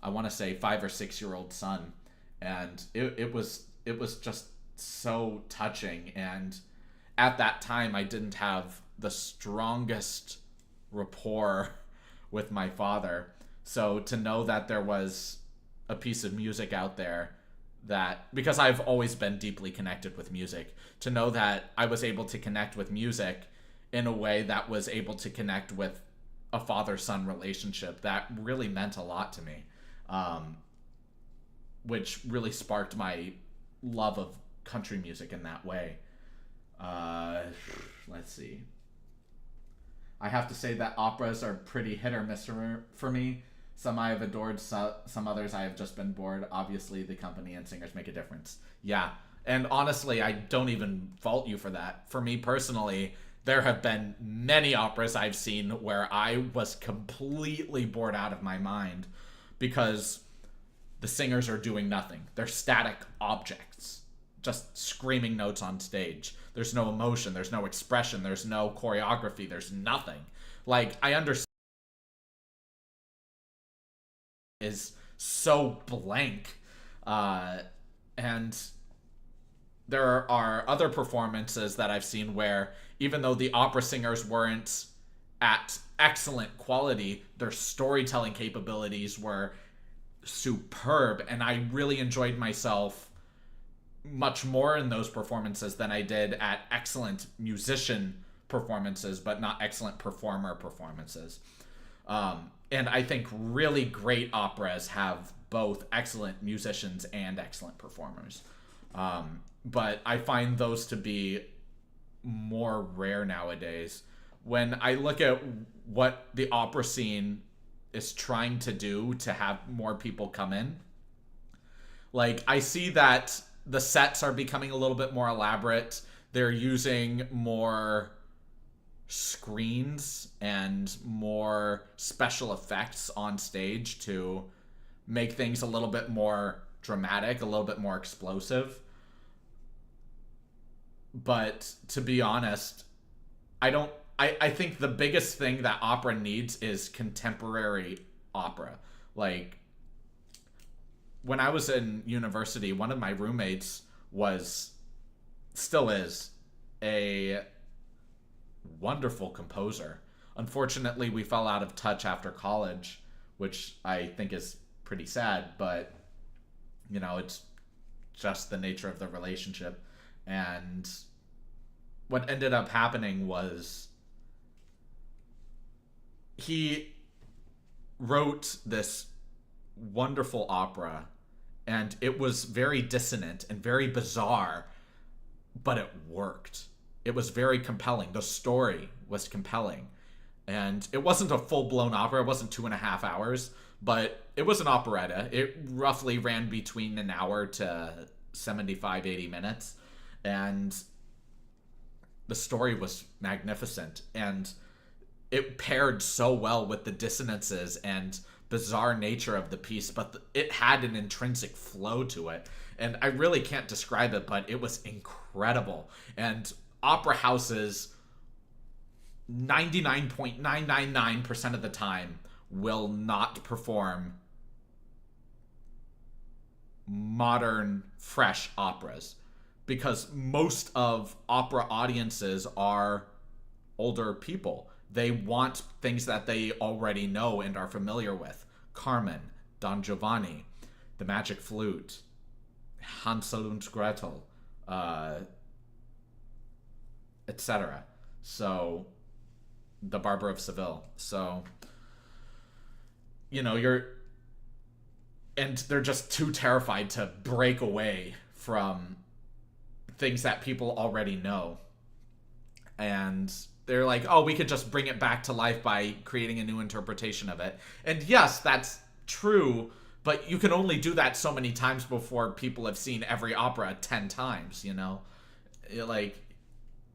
A: I want to say 5 or 6 year old son, and it was just so touching. And at that time, I didn't have the strongest rapport with my father, so to know that there was a piece of music out there that, because I've always been deeply connected with music, to know that I was able to connect with music in a way that was able to connect with a father-son relationship, that really meant a lot to me. Which really sparked my love of country music in that way. Let's see. I have to say that operas are pretty hit or miss for me. Some I have adored, some others I have just been bored. Obviously, the company and singers make a difference. Yeah, and honestly, I don't even fault you for that. For me personally, there have been many operas I've seen where I was completely bored out of my mind because the singers are doing nothing. They're static objects, just screaming notes on stage. There's no emotion, there's no expression, there's no choreography, there's nothing. Like, I understand is so blank. And there are other performances that I've seen where even though the opera singers weren't at excellent quality, their storytelling capabilities were superb, and I really enjoyed myself much more in those performances than I did at excellent musician performances, but not excellent performer performances. And I think really great operas have both excellent musicians and excellent performers. But I find those to be more rare nowadays. When I look at what the opera scene is trying to do to have more people come in. Like, I see that the sets are becoming a little bit more elaborate. They're using more screens and more special effects on stage to make things a little bit more dramatic, a little bit more explosive. But to be honest, I think the biggest thing that opera needs is contemporary opera. Like, when I was in university, one of my roommates still is, a wonderful composer. Unfortunately, we fell out of touch after college, which I think is pretty sad, but, you know, it's just the nature of the relationship. And what ended up happening was he wrote this wonderful opera, and it was very dissonant and very bizarre, but it worked. It was very compelling. The story was compelling. And it wasn't a full-blown opera. It wasn't 2.5 hours, but it was an operetta. It roughly ran between an hour to 75, 80 minutes. And the story was magnificent. And it paired so well with the dissonances and bizarre nature of the piece, but it had an intrinsic flow to it. And I really can't describe it, but it was incredible. And opera houses, 99.999% of the time, will not perform modern, fresh operas, because most of opera audiences are older people. They want things that they already know and are familiar with. Carmen, Don Giovanni, The Magic Flute, Hansel und Gretel, etc. So, The Barber of Seville. So, you know, and they're just too terrified to break away from things that people already know. And they're like, oh, we could just bring it back to life by creating a new interpretation of it. And yes, that's true, but you can only do that so many times before people have seen every opera 10 times, you know? Like,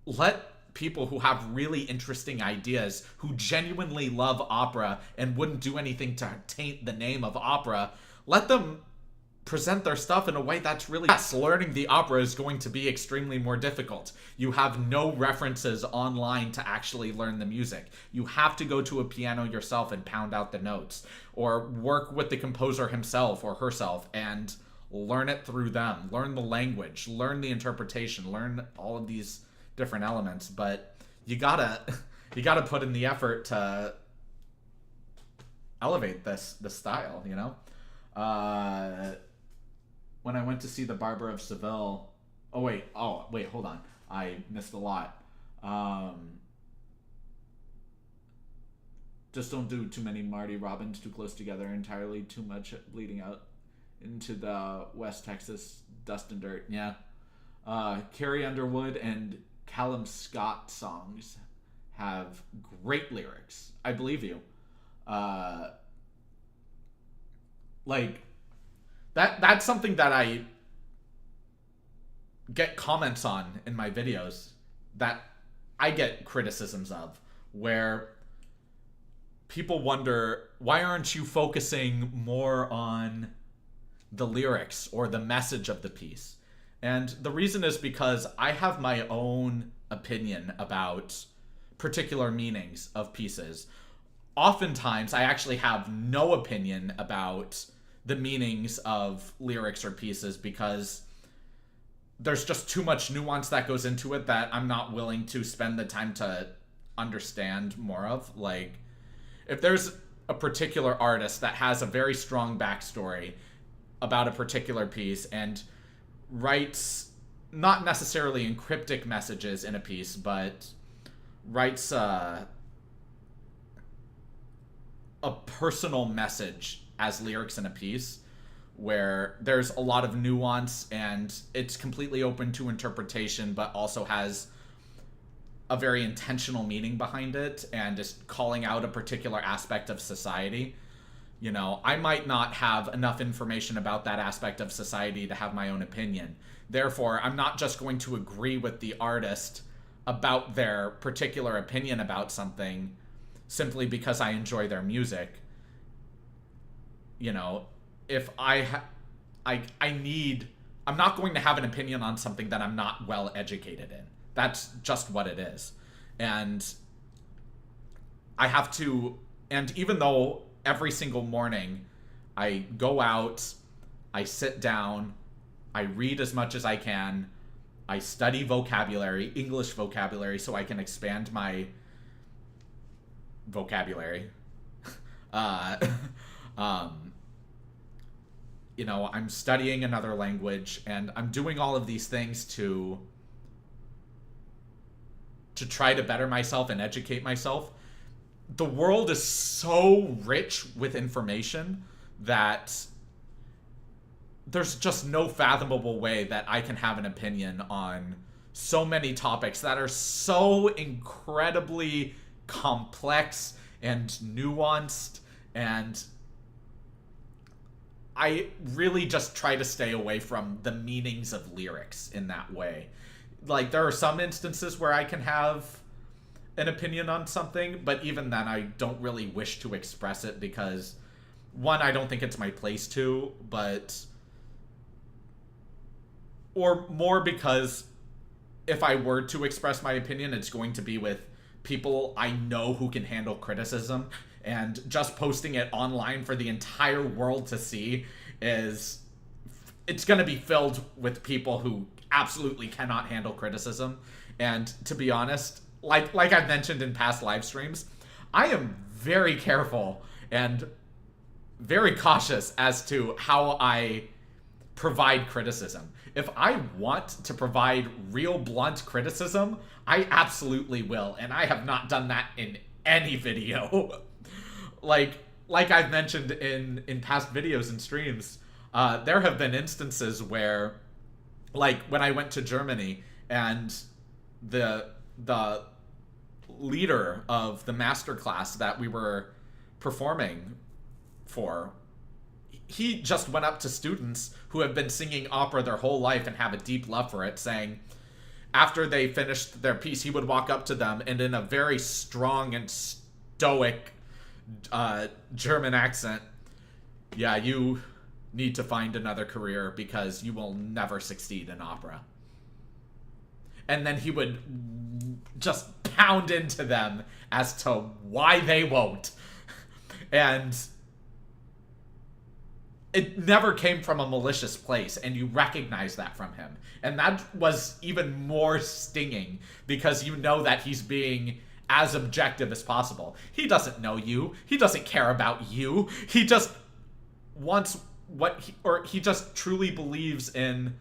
A: let people who have really interesting ideas, who genuinely love opera and wouldn't do anything to taint the name of opera, let them present their stuff in a way that's really... Yes, learning the opera is going to be extremely more difficult. You have no references online to actually learn the music. You have to go to a piano yourself and pound out the notes, or work with the composer himself or herself and learn it through them. Learn the language, learn the interpretation, learn all of these different elements. But you gotta put in the effort to elevate the style, you know? When I went to see The Barber of Seville... Oh, wait, hold on. I missed a lot. Just don't do too many Marty Robbins too close together entirely. Too much bleeding out into the West Texas dust and dirt. Yeah. Carrie Underwood and Callum Scott songs have great lyrics. I believe you. That's something that I get comments on in my videos, that I get criticisms of, where people wonder, why aren't you focusing more on the lyrics or the message of the piece? And the reason is because I have my own opinion about particular meanings of pieces. Oftentimes, I actually have no opinion about the meanings of lyrics or pieces, because there's just too much nuance that goes into it that I'm not willing to spend the time to understand more of. Like, if there's a particular artist that has a very strong backstory about a particular piece and writes, not necessarily in cryptic messages in a piece, but writes a personal message as lyrics in a piece, where there's a lot of nuance and it's completely open to interpretation, but also has a very intentional meaning behind it and is calling out a particular aspect of society, You know, I might not have enough information about that aspect of society to have my own opinion. Therefore, I'm not just going to agree with the artist about their particular opinion about something simply because I enjoy their music. You know, if I'm not going to have an opinion on something that I'm not well educated in. That's just what it is. And I have to, and even though every single morning I go out, I sit down, I read as much as I can, I study vocabulary, English vocabulary, so I can expand my vocabulary. You know, I'm studying another language, and I'm doing all of these things to try to better myself and educate myself. The world is so rich with information that there's just no fathomable way that I can have an opinion on so many topics that are so incredibly complex and nuanced, and I really just try to stay away from the meanings of lyrics in that way. Like, there are some instances where I can have an opinion on something, but even then I don't really wish to express it because, one, I don't think it's my place to, or more because if I were to express my opinion, it's going to be with people I know who can handle criticism, and just posting it online for the entire world to see it's going to be filled with people who absolutely cannot handle criticism. And to be honest, like I've mentioned in past live streams, I am very careful and very cautious as to how I provide criticism. If I want to provide real blunt criticism, I absolutely will, and I have not done that in any video. like I've mentioned in past videos and streams, there have been instances where, like when I went to Germany and the leader of the master class that we were performing for, he just went up to students who have been singing opera their whole life and have a deep love for it, saying, after they finished their piece, he would walk up to them and in a very strong and stoic German accent, yeah, you need to find another career because you will never succeed in opera. And then he would just pound into them as to why they won't. And it never came from a malicious place, and you recognize that from him. And that was even more stinging because you know that he's being as objective as possible. He doesn't know you. He doesn't care about you. He just wants he just truly believes in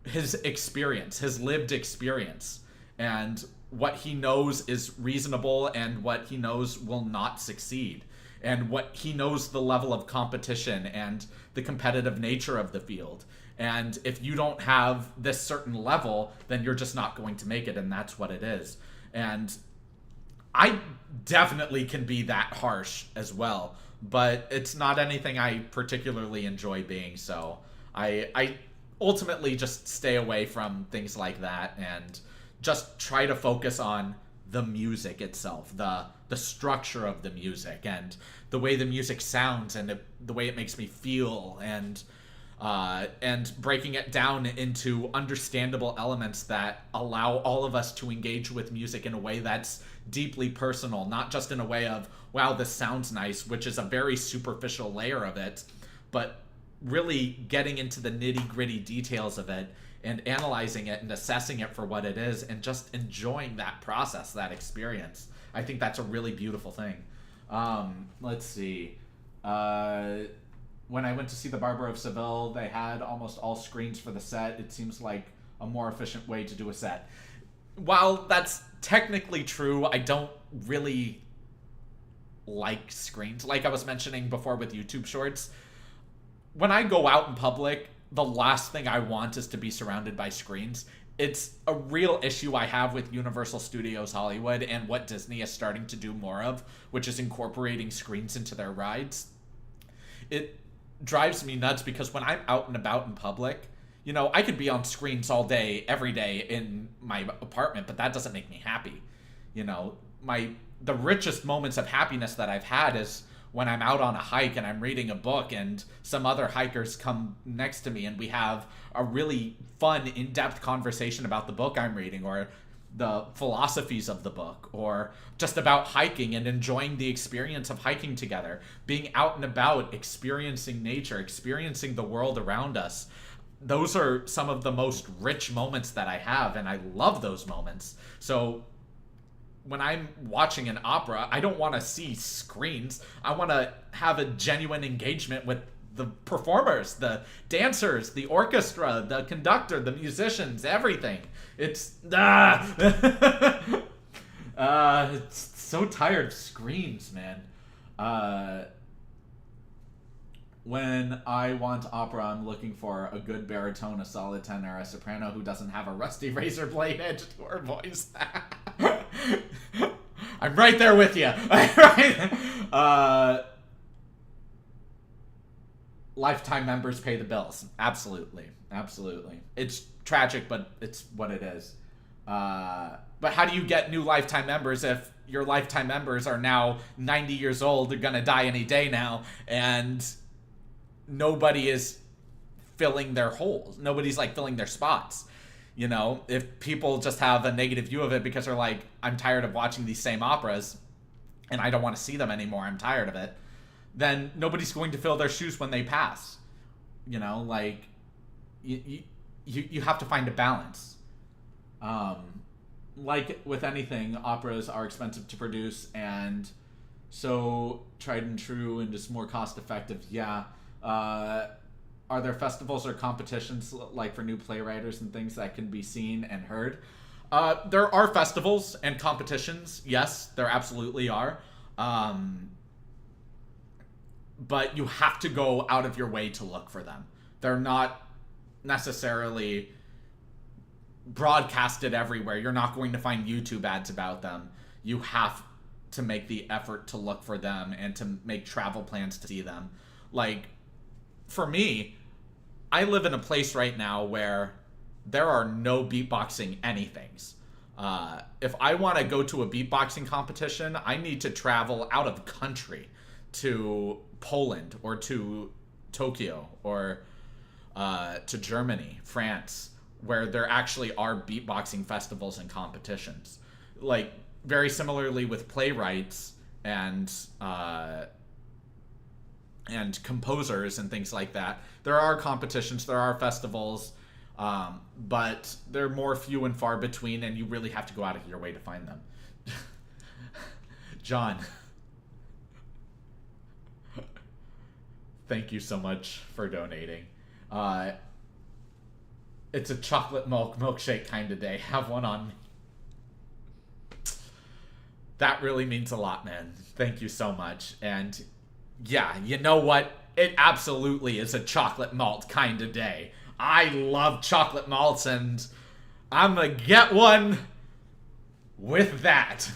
A: his experience, his lived experience, and what he knows is reasonable and what he knows will not succeed, and what he knows the level of competition and the competitive nature of the field. And if you don't have this certain level, then you're just not going to make it, and that's what it is. And I definitely can be that harsh as well, but it's not anything I particularly enjoy being, so I ultimately just stay away from things like that and just try to focus on the music itself, the structure of the music, and the way the music sounds, and the way it makes me feel, and breaking it down into understandable elements that allow all of us to engage with music in a way that's deeply personal, not just in a way of, wow, this sounds nice, which is a very superficial layer of it, but really getting into the nitty-gritty details of it and analyzing it and assessing it for what it is and just enjoying that process, that experience. I think that's a really beautiful thing. Let's see. When I went to see The Barber of Seville, they had almost all screens for the set. It seems like a more efficient way to do a set. While that's technically true, I don't really like screens. Like I was mentioning before with YouTube Shorts, when I go out in public, the last thing I want is to be surrounded by screens. it's a real issue I have with Universal Studios Hollywood and what Disney is starting to do more of, which is incorporating screens into their rides. It drives me nuts because when I'm out and about in public, you know, I could be on screens all day, every day in my apartment, but that doesn't make me happy. You know, the richest moments of happiness that I've had is when I'm out on a hike and I'm reading a book and some other hikers come next to me and we have a really fun, in-depth conversation about the book I'm reading or the philosophies of the book or just about hiking and enjoying the experience of hiking together, being out and about, experiencing nature, experiencing the world around us. Those are some of the most rich moments that I have, and I love those moments. So when I'm watching an opera, I don't want to see screens. I want to have a genuine engagement with the performers, the dancers, the orchestra, the conductor, the musicians, everything. It's it's so tired of screens, man. When I want opera, I'm looking for a good baritone, a solid tenor, a soprano who doesn't have a rusty razor blade edge to her voice. I'm right there with you. Lifetime members pay the bills. Absolutely. Absolutely. It's tragic, but it's what it is. But how do you get new lifetime members if your lifetime members are now 90 years old? They're going to die any day now. And nobody is filling their holes. Nobody's like filling their spots. You know, if people just have a negative view of it because they're like, I'm tired of watching these same operas and I don't want to see them anymore, I'm tired of it, then nobody's going to fill their shoes when they pass. You know, like, you have to find a balance. Like with anything, operas are expensive to produce, and so tried and true and just more cost effective. Yeah. Are there festivals or competitions like for new playwriters and things that can be seen and heard? There are festivals and competitions. Yes, there absolutely are. But you have to go out of your way to look for them. They're not necessarily broadcasted everywhere. You're not going to find YouTube ads about them. You have to make the effort to look for them and to make travel plans to see them. Like, for me, I live in a place right now where there are no beatboxing anythings. If I want to go to a beatboxing competition, I need to travel out of country to Poland or to Tokyo or to Germany, France, where there actually are beatboxing festivals and competitions. Like, very similarly with playwrights and composers and things like that. There are competitions, there are festivals, but they're more few and far between, and you really have to go out of your way to find them. John, thank you so much for donating. It's a chocolate milkshake kind of day. Have one on me. That really means a lot, man. Thank you so much. And yeah, you know what? It absolutely is a chocolate malt kind of day. I love chocolate malts, and I'm gonna get one with that.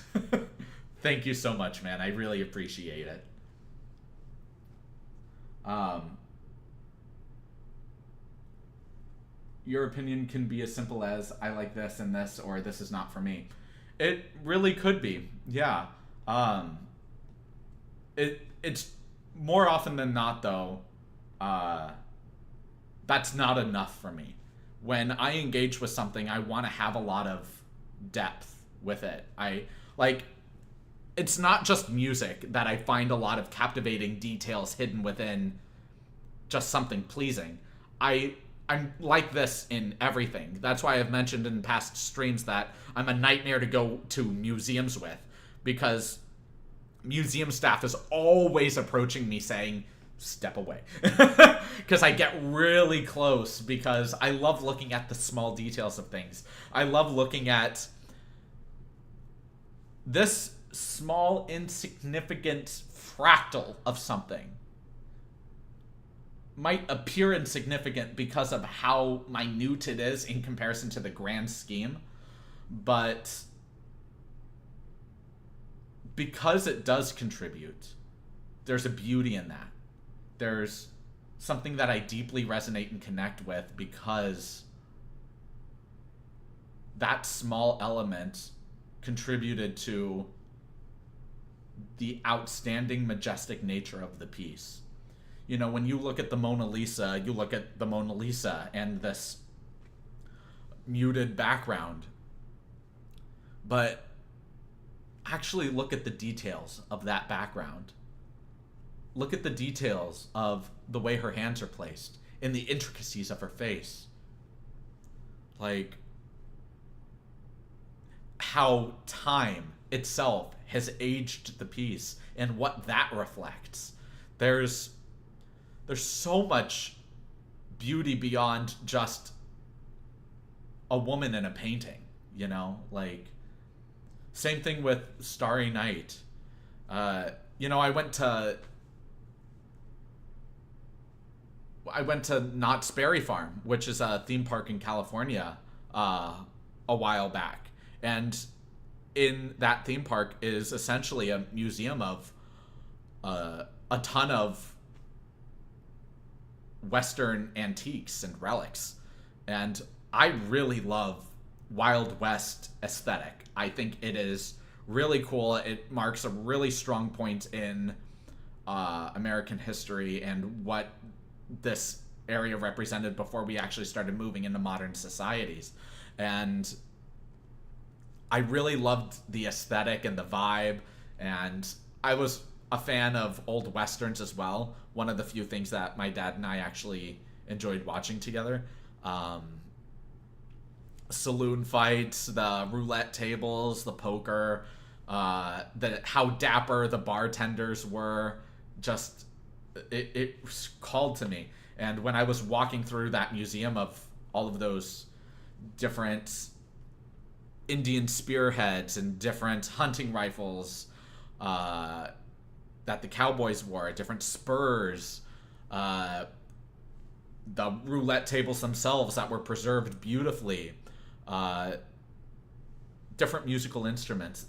A: Thank you so much, man. I really appreciate it. Your opinion can be as simple as, I like this and this, or this is not for me. It really could be, yeah. It's more often than not, though, that's not enough for me. When I engage with something, I want to have a lot of depth with it. It's not just music that I find a lot of captivating details hidden within just something pleasing. I'm like this in everything. That's why I've mentioned in past streams that I'm a nightmare to go to museums with, because museum staff is always approaching me saying, step away. Because I get really close, because I love looking at the small details of things. I love looking at this small, insignificant fractal of something. might appear insignificant because of how minute it is in comparison to the grand scheme, but because it does contribute, there's a beauty in that. There's something that I deeply resonate and connect with because that small element contributed to the outstanding, majestic nature of the piece. You know, when you look at the Mona Lisa, you look at the Mona Lisa and this muted background. But actually look at the details of that background. Look at the details of the way her hands are placed, in the intricacies of her face. Like, how time itself has aged the piece and what that reflects. There's so much beauty beyond just a woman in a painting, you know? Like, same thing with Starry Night. You know, I went to Knott's Berry Farm, which is a theme park in California, a while back. And in that theme park is essentially a museum of a ton of Western antiques and relics. And I really love Wild West aesthetic. I think it is really cool. It marks a really strong point in American history and what this area represented before we actually started moving into modern societies. And I really loved the aesthetic and the vibe, and I was a fan of old Westerns as well. One of the few things that my dad and I actually enjoyed watching together. Saloon fights, the roulette tables, the poker, how dapper the bartenders were. Just, it called to me. And when I was walking through that museum of all of those different Indian spearheads and different hunting rifles that the cowboys wore, different spurs, the roulette tables themselves that were preserved beautifully, different musical instruments.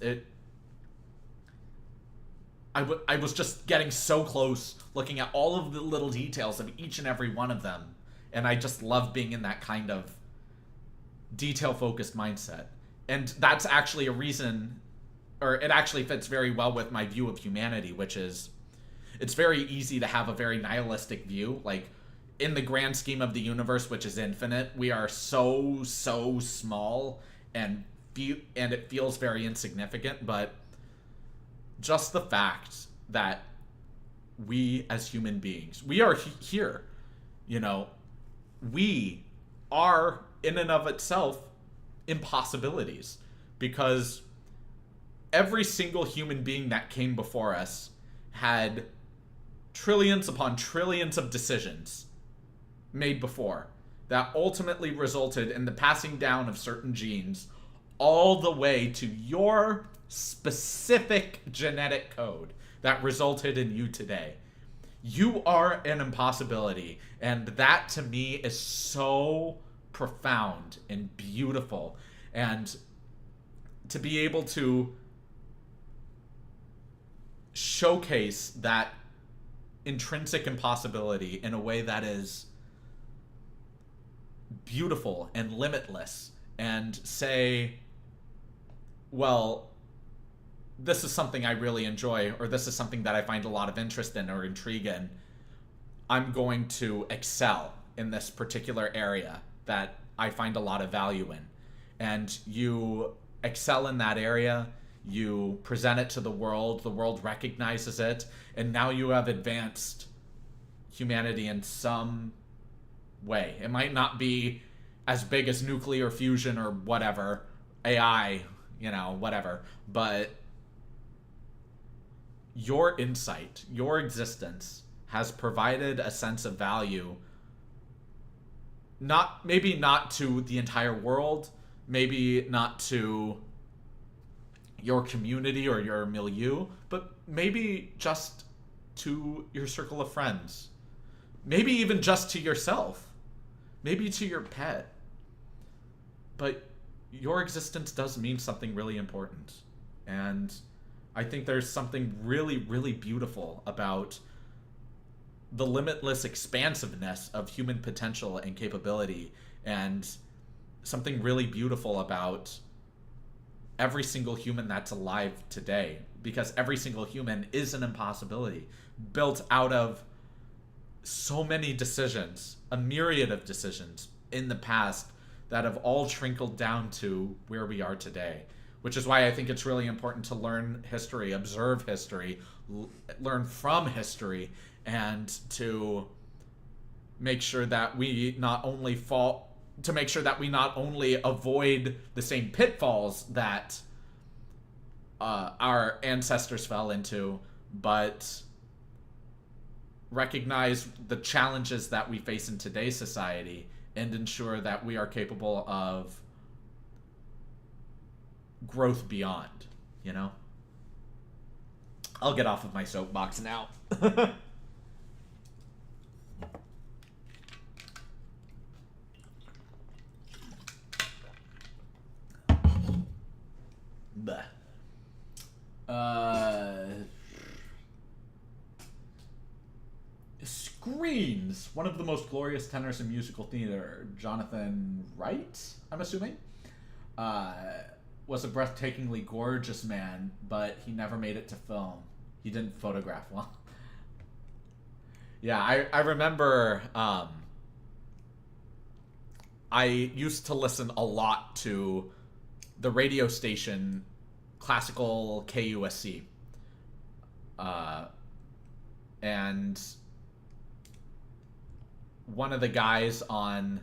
A: I was just getting so close, looking at all of the little details of each and every one of them, and I just love being in that kind of detail-focused mindset. And that's actually a reason, or it actually fits very well with my view of humanity, which is, it's very easy to have a very nihilistic view. Like, in the grand scheme of the universe, which is infinite, we are so small, and it feels very insignificant. But just the fact that we as human beings, we are here, you know, we are in and of itself impossibilities, because every single human being that came before us had trillions upon trillions of decisions made before that ultimately resulted in the passing down of certain genes all the way to your specific genetic code that resulted in you today. You are an impossibility, and that to me is so profound and beautiful. And to be able to showcase that intrinsic impossibility in a way that is beautiful and limitless, and say, well, this is something I really enjoy, or this is something that I find a lot of interest in or intrigue in, I'm going to excel in this particular area that I find a lot of value in. And you excel in that area, you present it to the world recognizes it, and now you have advanced humanity in some way. It might not be as big as nuclear fusion or whatever, AI, you know, whatever, but your insight, your existence has provided a sense of value, maybe not to the entire world, maybe not to your community or your milieu, but maybe just to your circle of friends, Maybe even just to yourself. Maybe to your pet. But your existence does mean something really important. And I think there's something really, really beautiful about the limitless expansiveness of human potential and capability, and something really beautiful about every single human that's alive today, because every single human is an impossibility built out of so many decisions, a myriad of decisions in the past that have all trickled down to where we are today. Which is why I think it's really important to learn history, observe history, learn from history, and to make sure that we not only avoid the same pitfalls that our ancestors fell into, but recognize the challenges that we face in today's society and ensure that we are capable of growth beyond, you know? I'll get off of my soapbox now. Screens, one of the most glorious tenors in musical theater, Jonathan Wright, I'm assuming, was a breathtakingly gorgeous man, but he never made it to film. He didn't photograph well. Yeah, I remember I used to listen a lot to the radio station Classical KUSC. And one of the guys on...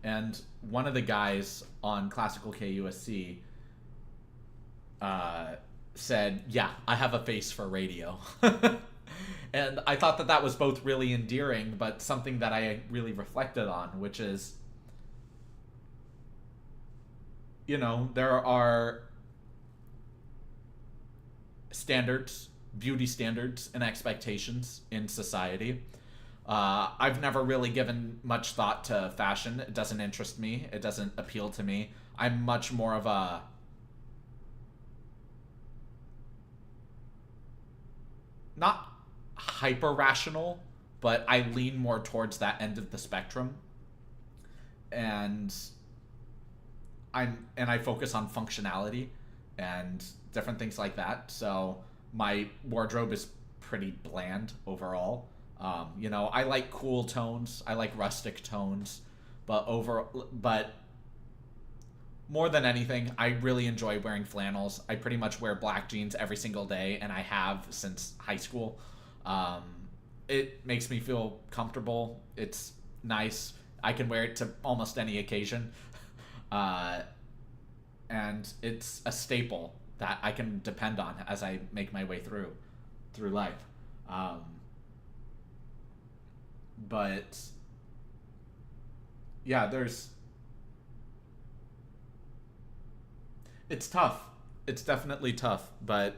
A: and one of the guys on Classical KUSC said, yeah, I have a face for radio. And I thought that was both really endearing, but something that I really reflected on, which is, you know, there are standards, beauty standards, and expectations in society. I've never really given much thought to fashion. It doesn't interest me. It doesn't appeal to me. I'm much more of a... not hyper-rational, but I lean more towards that end of the spectrum. And I focus on functionality and different things like that. So my wardrobe is pretty bland overall. You know, I like cool tones. I like rustic tones, but more than anything, I really enjoy wearing flannels. I pretty much wear black jeans every single day, and I have since high school. It makes me feel comfortable. It's nice. I can wear it to almost any occasion. And it's a staple that I can depend on as I make my way through life. But yeah, it's tough. It's definitely tough, but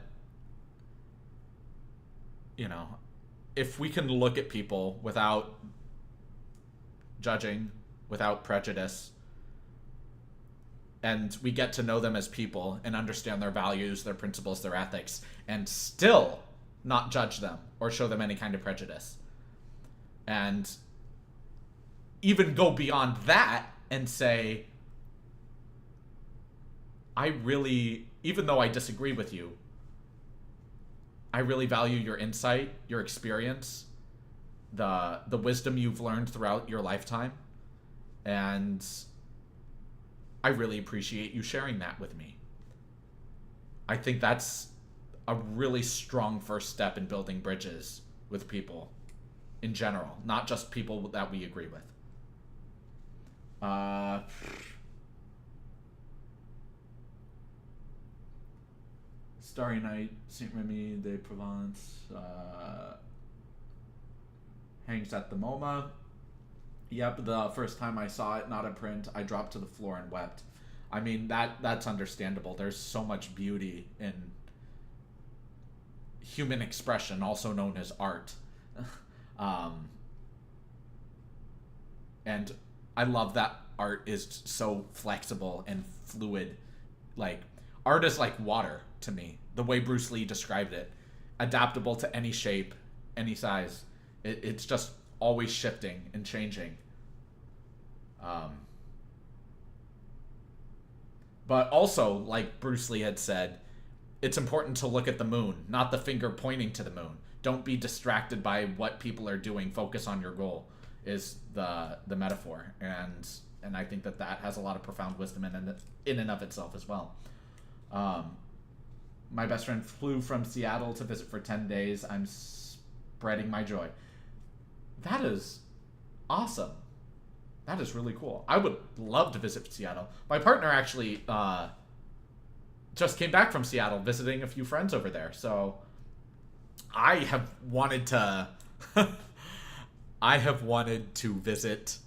A: you know, if we can look at people without judging, without prejudice, and we get to know them as people and understand their values, their principles, their ethics, and still not judge them or show them any kind of prejudice, and even go beyond that and say, I really, even though I disagree with you, I really value your insight, your experience, the wisdom you've learned throughout your lifetime, and I really appreciate you sharing that with me. I think that's a really strong first step in building bridges with people in general, not just people that we agree with. Starry Night, Saint Remy de Provence, hangs at the MoMA. Yep, the first time I saw it, not in print, I dropped to the floor and wept. I mean, that's understandable. There's so much beauty human expression, also known as art. And I love that art is so flexible and fluid. Like, art is like water to me, the way Bruce Lee described it. Adaptable to any shape, any size. It's just always shifting and changing. But also, like Bruce Lee had said, it's important to look at the moon, not the finger pointing to the moon. Don't be distracted by what people are doing. Focus on your goal, is the metaphor. And I think that has a lot of profound wisdom in and of itself as well. My best friend flew from Seattle to visit for 10 days. I'm spreading my joy. That is awesome. That is really cool. I would love to visit Seattle. My partner actually just came back from Seattle, visiting a few friends over there. So I have wanted to visit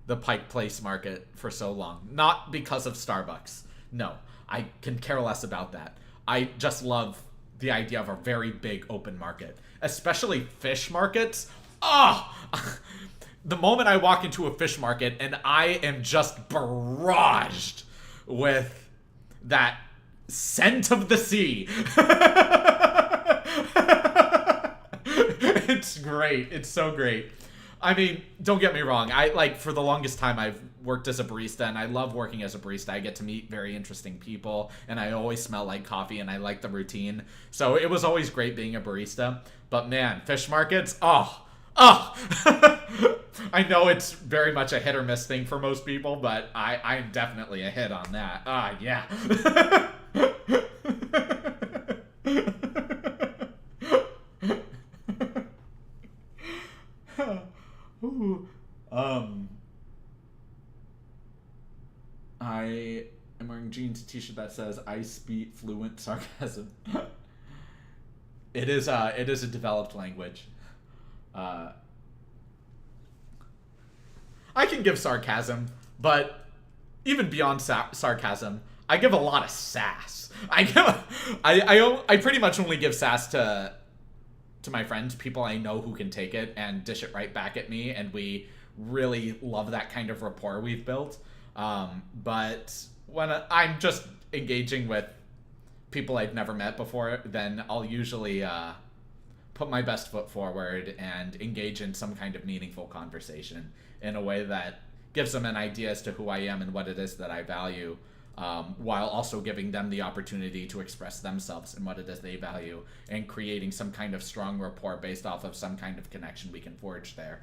A: the Pike Place Market for so long. Not because of Starbucks. No, I can care less about that. I just love the idea of a very big open market, especially fish markets. Oh, the moment I walk into a fish market and I am just barraged with that scent of the sea. It's great. It's so great. I mean, don't get me wrong. For the longest time, I've worked as a barista, and I love working as a barista. I get to meet very interesting people, and I always smell like coffee, and I like the routine. So it was always great being a barista. But man, fish markets, oh. I know it's very much a hit or miss thing for most people, but I'm definitely a hit on that. Yeah. Ooh. I am wearing jeans, t-shirt that says "I speak fluent sarcasm." It is a developed language. I can give sarcasm, but even beyond sarcasm, I give a lot of sass. I pretty much only give sass to my friends, people I know who can take it and dish it right back at me, and we really love that kind of rapport we've built. But when I'm just engaging with people I've never met before, then I'll usually put my best foot forward and engage in some kind of meaningful conversation in a way that gives them an idea as to who I am and what it is that I value, while also giving them the opportunity to express themselves and what it is they value, and creating some kind of strong rapport based off of some kind of connection we can forge there.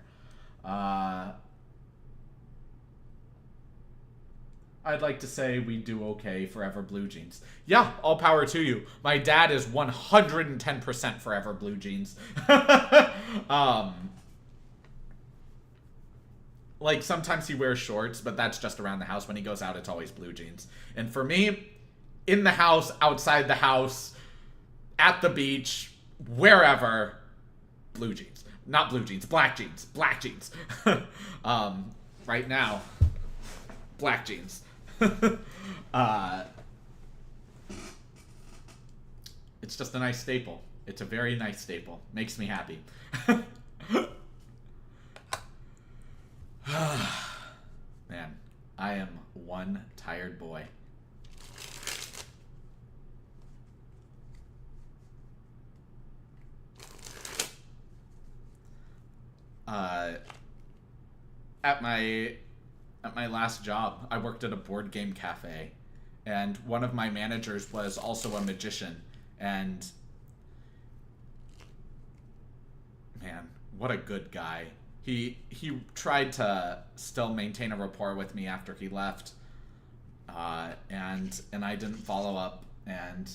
A: I'd like to say we do okay, Forever Blue Jeans. Yeah, all power to you. My dad is 110% Forever Blue Jeans. Like, sometimes he wears shorts, but that's just around the house. When he goes out, it's always blue jeans. And for me, in the house, outside the house, at the beach, wherever, blue jeans. Not blue jeans, black jeans. Black jeans. Right now, black jeans. It's just a nice staple. It's a very nice staple. Makes me happy. Man, I am one tired boy. At my last job, I worked at a board game cafe, and one of my managers was also a magician, and man, what a good guy. He tried to still maintain a rapport with me after he left, and I didn't follow up, and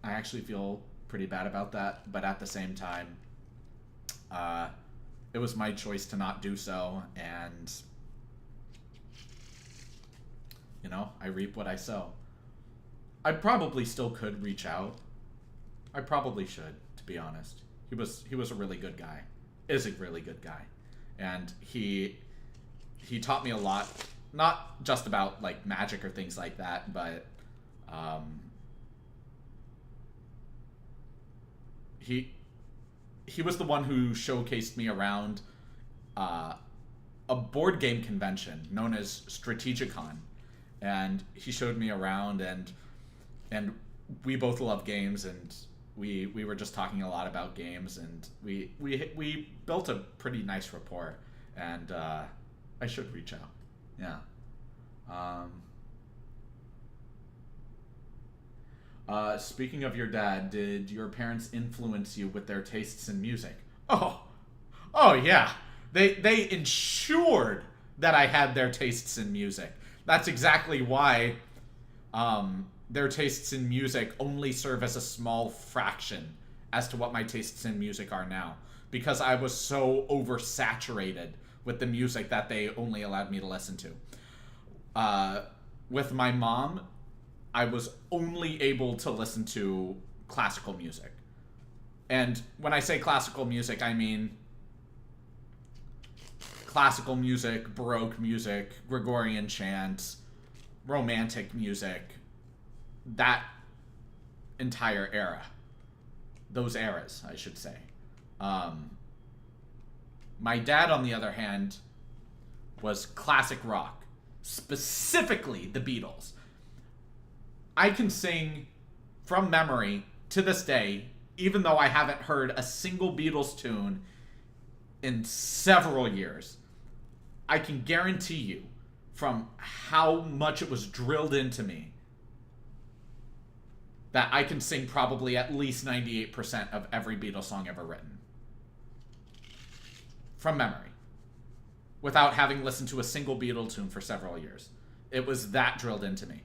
A: I actually feel pretty bad about that, but at the same time, it was my choice to not do so, and you know, I reap what I sow. I probably still could reach out. I probably should, to be honest. He was a really good guy. Is a really good guy. And he taught me a lot, not just about like magic or things like that, but he was the one who showcased me around a board game convention known as Strategicon, and he showed me around, and we both love games, and we were just talking a lot about games, and we built a pretty nice rapport, and I should reach out. Yeah. Speaking of your dad, did your parents influence you with their tastes in music? Oh yeah. They ensured that I had their tastes in music. That's exactly why their tastes in music only serve as a small fraction as to what my tastes in music are now. Because I was so oversaturated with the music that they only allowed me to listen to. With my mom, I was only able to listen to classical music. And when I say classical music, I mean classical music, Baroque music, Gregorian chant, romantic music, that entire era. Those eras, I should say. My dad, on the other hand, was classic rock, specifically the Beatles. I can sing from memory to this day, even though I haven't heard a single Beatles tune in several years. I can guarantee you, from how much it was drilled into me, that I can sing probably at least 98% of every Beatles song ever written. From memory. Without having listened to a single Beatle tune for several years. It was that drilled into me.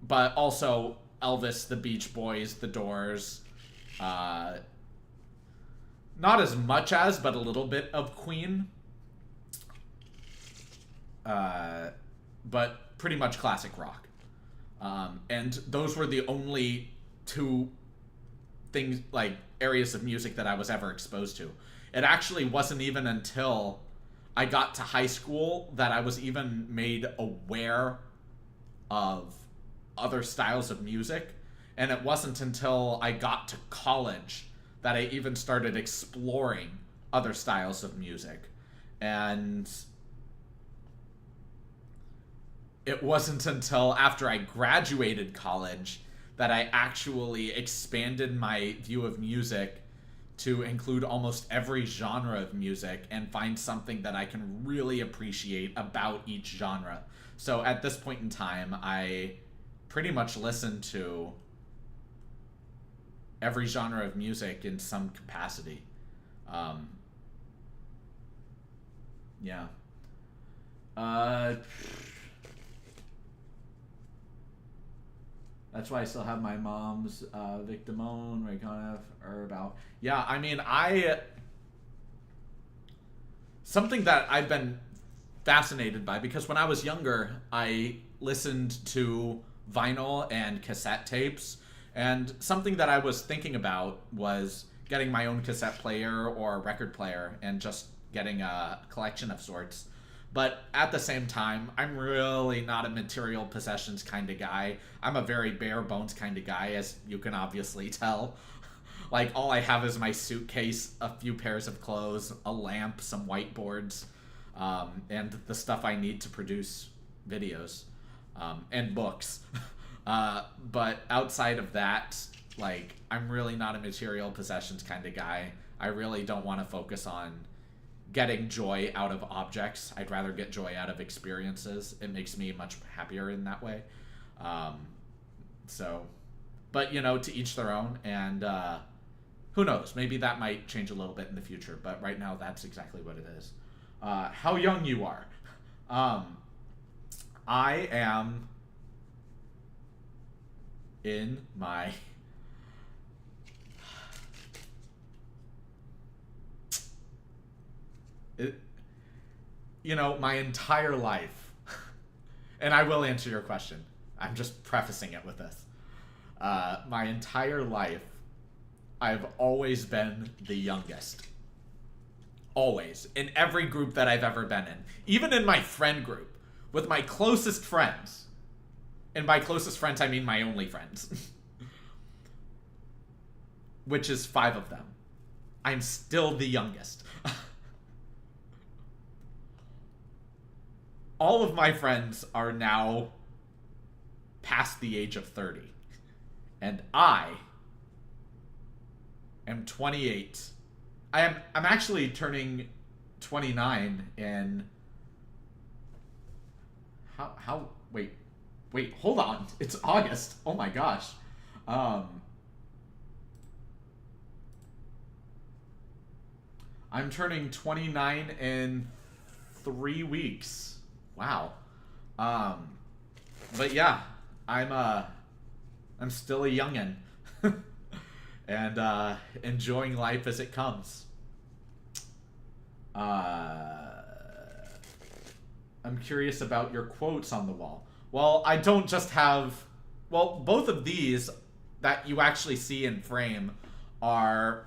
A: But also Elvis, the Beach Boys, the Doors. Not as much as, but a little bit of Queen. But pretty much classic rock. And those were the only two things, like, areas of music that I was ever exposed to. It actually wasn't even until I got to high school that I was even made aware of other styles of music. And it wasn't until I got to college that I even started exploring other styles of music. And it wasn't until after I graduated college that I actually expanded my view of music to include almost every genre of music and find something that I can really appreciate about each genre. So at this point in time, I pretty much listen to every genre of music in some capacity. Yeah. That's why I still have my mom's Victimone, Rayconef, Herb. Yeah, I mean, something that I've been fascinated by, because when I was younger, I listened to vinyl and cassette tapes, and something that I was thinking about was getting my own cassette player or record player and just getting a collection of sorts. But at the same time, I'm really not a material possessions kind of guy. I'm a very bare bones kind of guy, as you can obviously tell. Like, all I have is my suitcase, a few pairs of clothes, a lamp, some whiteboards, and the stuff I need to produce videos, and books. But outside of that, like, I'm really not a material possessions kind of guy. I really don't want to focus on getting joy out of objects. I'd rather get joy out of experiences. It makes me much happier in that way. But, you know, to each their own, and who knows, maybe that might change a little bit in the future, but right now that's exactly what it is. How young you are. I am in my my entire life, and I will answer your question. I'm just prefacing it with this. My entire life, I've always been the youngest. Always. In every group that I've ever been in. Even in my friend group. With my closest friends. And by closest friends, I mean my only friends. which is 5 of them. I'm still the youngest. All of my friends are now past the age of 30. And I am 28. I'm actually turning 29 in... Wait, hold on. It's August. Oh my gosh. I'm turning 29 in 3 weeks. Wow. But yeah, I'm still a youngin'. And enjoying life as it comes. I'm curious about your quotes on the wall. Well, I don't just have... Well, both of these that you actually see in frame are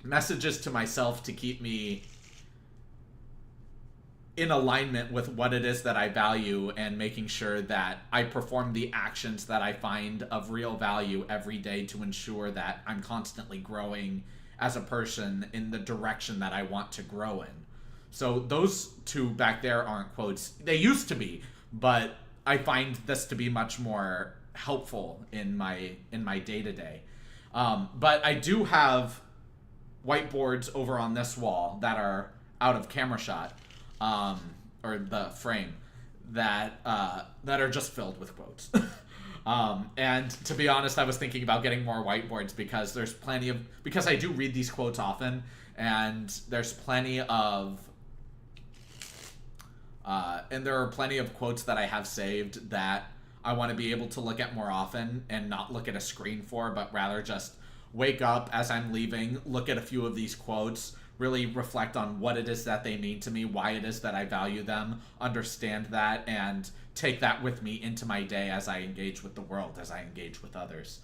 A: messages to myself to keep me in alignment with what it is that I value and making sure that I perform the actions that I find of real value every day to ensure that I'm constantly growing as a person in the direction that I want to grow in. So those two back there aren't quotes. They used to be, but I find this to be much more helpful in my day-to-day. But I do have whiteboards over on this wall that are out of camera shot, or the frame, that are just filled with quotes. And to be honest, I was thinking about getting more whiteboards because there's plenty of... Because I do read these quotes often, and there's plenty of... and there are plenty of quotes that I have saved that I want to be able to look at more often and not look at a screen for, but rather just wake up as I'm leaving, look at a few of these quotes, really reflect on what it is that they mean to me, why it is that I value them, understand that, and take that with me into my day as I engage with the world, as I engage with others.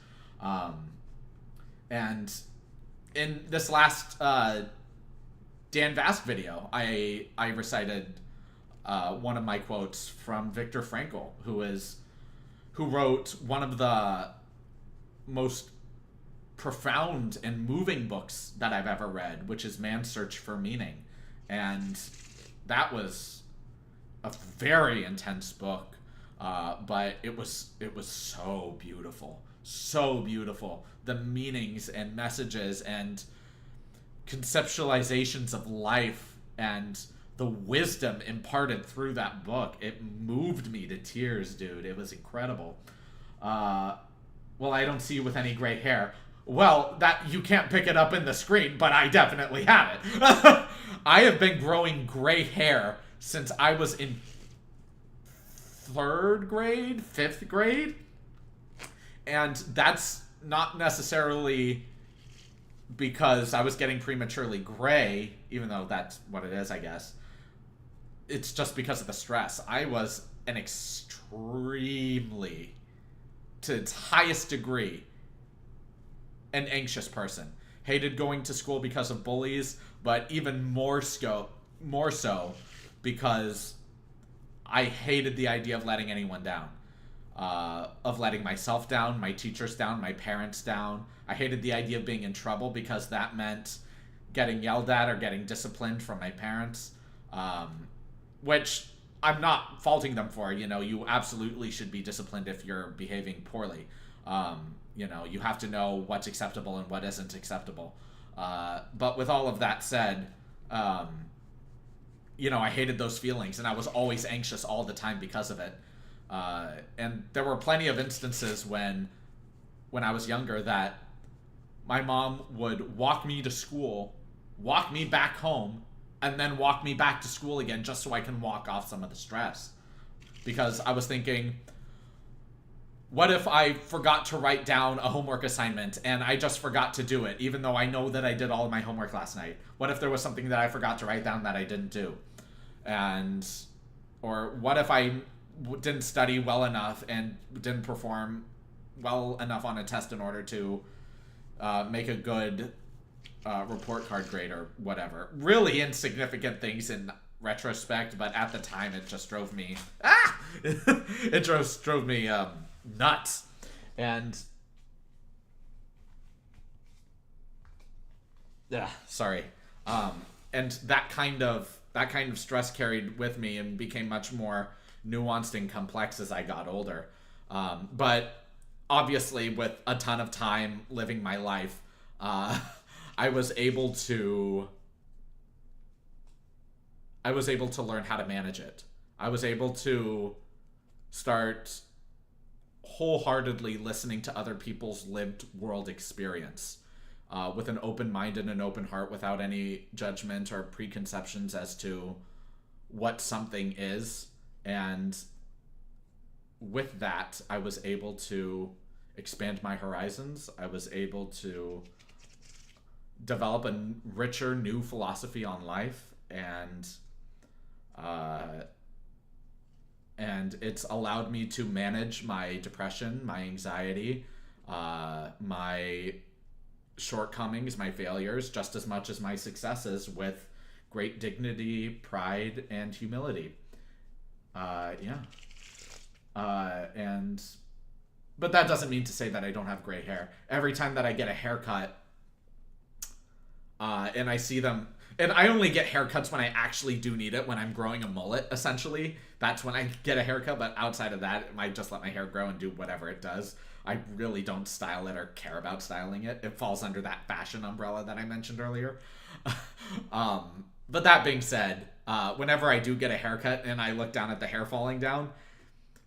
A: And in this last Dan Vask video, I recited one of my quotes from Viktor Frankl, who wrote one of the most profound and moving books that I've ever read, which is Man's Search for Meaning. And that was a very intense book, but it was so beautiful. So beautiful. The meanings and messages and conceptualizations of life and the wisdom imparted through that book, it moved me to tears, dude. It was incredible. Well, I don't see you with any gray hair. Well, that you can't pick it up in the screen, but I definitely have it. I have been growing gray hair since I was in 3rd grade, 5th grade. And that's not necessarily because I was getting prematurely gray, even though that's what it is, I guess. It's just because of the stress. I was an extremely, to its highest degree, an anxious person. Hated going to school because of bullies, but even more so because I hated the idea of letting anyone down. Of letting myself down, my teachers down, my parents down. I hated the idea of being in trouble because that meant getting yelled at or getting disciplined from my parents. Which I'm not faulting them for. You know, you absolutely should be disciplined if you're behaving poorly. You know, you have to know what's acceptable and what isn't acceptable. But with all of that said, you know, I hated those feelings and I was always anxious all the time because of it. And there were plenty of instances when I was younger that my mom would walk me to school, walk me back home, and then walk me back to school again just so I can walk off some of the stress. Because I was thinking, what if I forgot to write down a homework assignment and I just forgot to do it, even though I know that I did all of my homework last night? What if there was something that I forgot to write down that I didn't do? Or what if I didn't study well enough and didn't perform well enough on a test in order to make a good report card grade or whatever? Really insignificant things in retrospect, but at the time it just drove me it just drove me nuts. And Yeah, sorry. And that kind of stress carried with me and became much more nuanced and complex as I got older. But obviously, with a ton of time living my life, I was able to learn how to manage it. I was able to start wholeheartedly listening to other people's lived world experience, with an open mind and an open heart, without any judgment or preconceptions as to what something is. And with that, I was able to expand my horizons. I was able to develop a richer new philosophy on life, and it's allowed me to manage my depression, my anxiety, my shortcomings, my failures, just as much as my successes, with great dignity, pride, and humility. But that doesn't mean to say that I don't have gray hair. Every time that I get a haircut, and I see them, and I only get haircuts when I actually do need it, when I'm growing a mullet, essentially. That's when I get a haircut, but outside of that, I just let my hair grow and do whatever it does. I really don't style it or care about styling it. It falls under that fashion umbrella that I mentioned earlier. But that being said, whenever I do get a haircut and I look down at the hair falling down,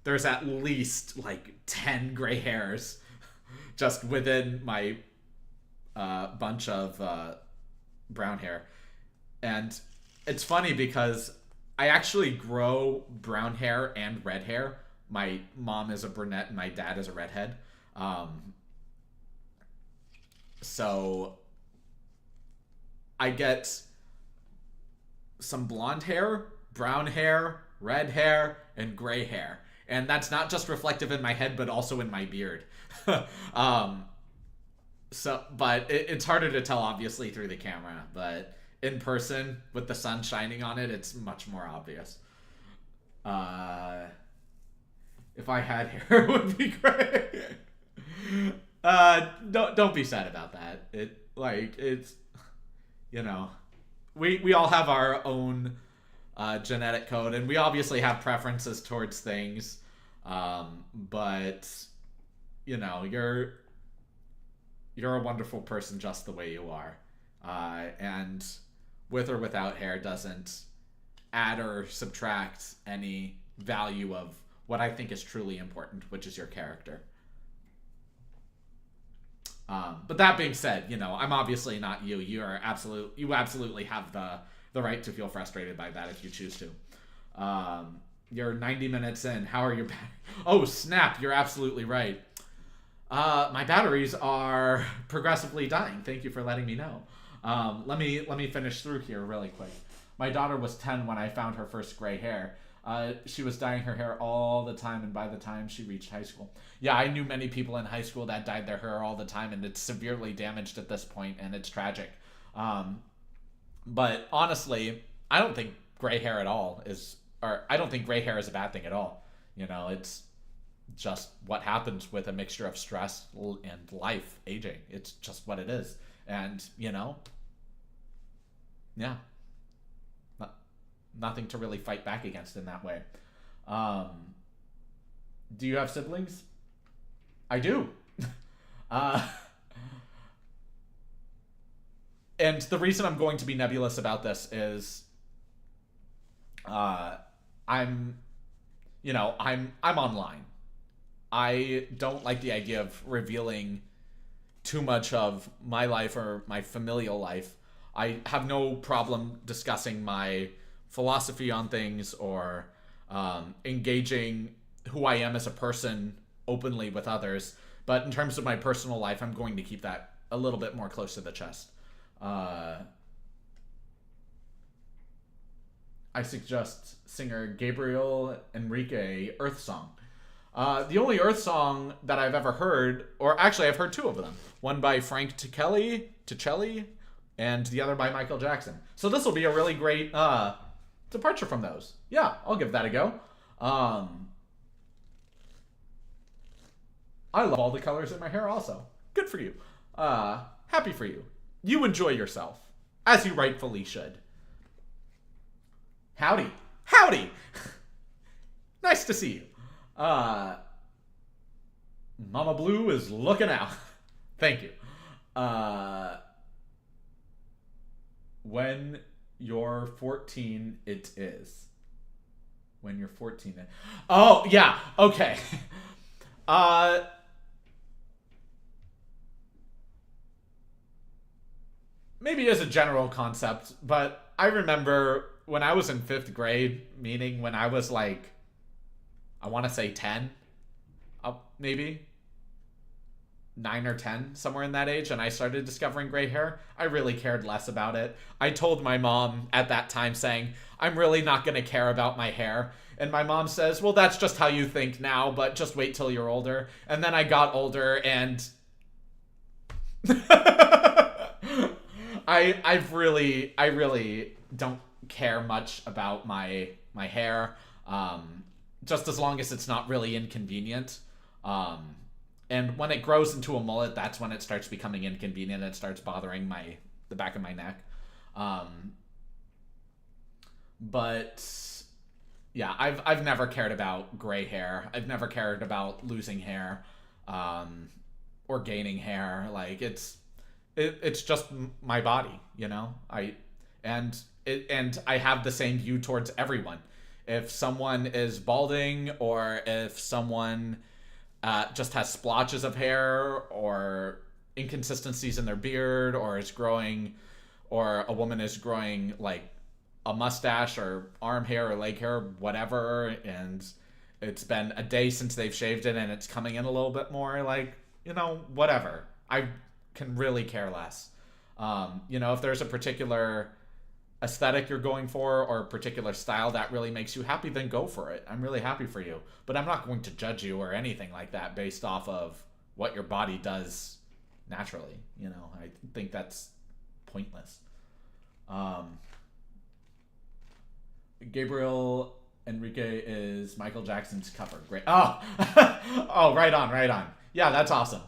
A: there's at least like 10 gray hairs just within my bunch of brown hair. And it's funny because I actually grow brown hair and red hair. My mom is a brunette and my dad is a redhead. So I get some blonde hair, brown hair, red hair, and gray hair. And that's not just reflective in my head, but also in my beard. But it's harder to tell, obviously, through the camera. But in person, with the sun shining on it, it's much more obvious. If I had hair, it would be great. Don't be sad about that. It's we all have our own genetic code, and we obviously have preferences towards things. But you're a wonderful person just the way you are. And with or without hair doesn't add or subtract any value of what I think is truly important, which is your character. But that being said, I'm obviously not you. You absolutely have the right to feel frustrated by that if you choose to. You're 90 minutes in. How are your Oh, snap, you're absolutely right. My batteries are progressively dying. Thank you for letting me know. Let me finish through here really quick. My daughter was 10 when I found her first gray hair. She was dyeing her hair all the time, and by the time she reached high school. Yeah, I knew many people in high school that dyed their hair all the time, and it's severely damaged at this point, and it's tragic. But honestly, I don't think gray hair at all I don't think gray hair is a bad thing at all. It's just what happens with a mixture of stress and life, aging. It's just what it is. And, yeah. Nothing to really fight back against in that way. Do you have siblings? I do. And the reason I'm going to be nebulous about this is I'm online. I don't like the idea of revealing too much of my life or my familial life. I have no problem discussing my philosophy on things or engaging who I am as a person openly with others. But in terms of my personal life, I'm going to keep that a little bit more close to the chest. I suggest singer Gabriel Enrique Earth Song. The only Earth song that I've ever heard, or actually I've heard two of them. One by Frank Ticelli, and the other by Michael Jackson. So this will be a really great departure from those. Yeah, I'll give that a go. I love all the colors in my hair also. Good for you. Happy for you. you enjoy yourself, as you rightfully should. Howdy. Howdy! Nice to see you. Mama Blue is looking out. Thank you. When you're 14, it is. When you're 14. Oh, yeah. Okay. Maybe as a general concept, but I remember when I was in 5th grade, meaning when I was like, I want to say 10, maybe 9 or 10, somewhere in that age, and I started discovering gray hair, I really cared less about it. I told my mom at that time saying, I'm really not going to care about my hair. And my mom says, well, that's just how you think now, but just wait till you're older. And then I got older and I really don't care much about my hair. Just as long as it's not really inconvenient. And when it grows into a mullet, that's when it starts becoming inconvenient. It starts bothering the back of my neck. But yeah, I've never cared about gray hair. I've never cared about losing hair, or gaining hair. Like it's just my body, you know. And I have the same view towards everyone. If someone is balding, or if someone just has splotches of hair or inconsistencies in their beard, or is growing, or a woman is growing like a mustache or arm hair or leg hair, whatever, and it's been a day since they've shaved it and it's coming in a little bit more, like, you know, whatever. I can really care less. You know, if there's a particular aesthetic you're going for, or a particular style that really makes you happy, then go for it. I'm really happy for you. But I'm not going to judge you or anything like that based off of what your body does naturally. You know, I think that's pointless. Gabriel Enrique is Michael Jackson's cover. Great. Oh, oh, right on. Yeah, that's awesome.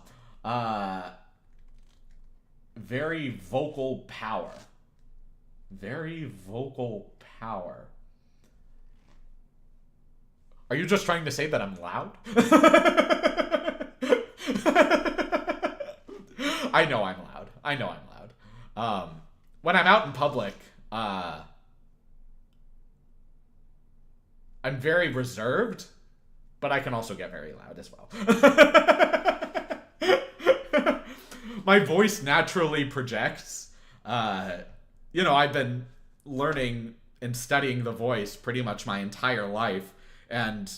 A: Very vocal power. Very vocal power. Are you just trying to say that I'm loud? I know I'm loud. When I'm out in public, I'm very reserved, but I can also get very loud as well. My voice naturally projects. You know, I've been learning and studying the voice pretty much my entire life, and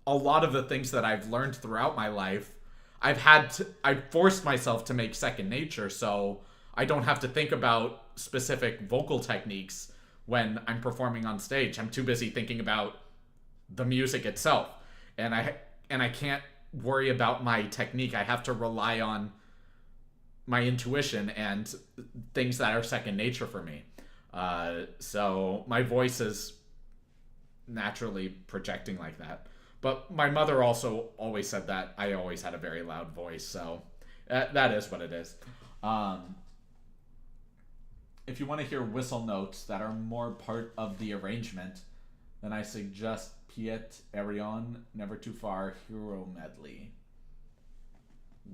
A: a lot of the things that I've learned throughout my life, I've forced myself to make second nature, so I don't have to think about specific vocal techniques when I'm performing on stage. I'm too busy thinking about the music itself, and I can't worry about my technique. I have to rely on my intuition and things that are second nature for me. So my voice is naturally projecting like that. But my mother also always said that I always had a very loud voice, so that is what it is. If you want to hear whistle notes that are more part of the arrangement, then I suggest Piet Arion, Never Too Far, Hero Medley.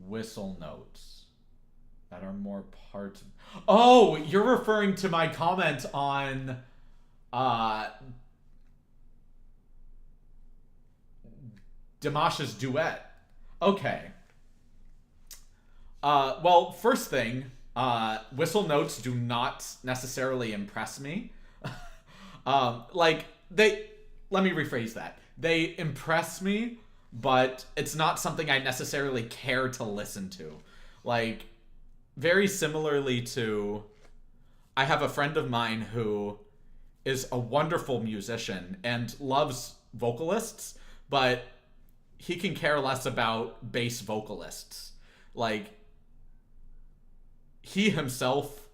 A: Whistle notes that are more part. Oh, you're referring to my comment on Dimash's duet. Okay. Well, first thing, whistle notes do not necessarily impress me. Let me rephrase that. They impress me, but it's not something I necessarily care to listen to. Like, very similarly to, I have a friend of mine who is a wonderful musician and loves vocalists, but he can care less about bass vocalists. Like, he himself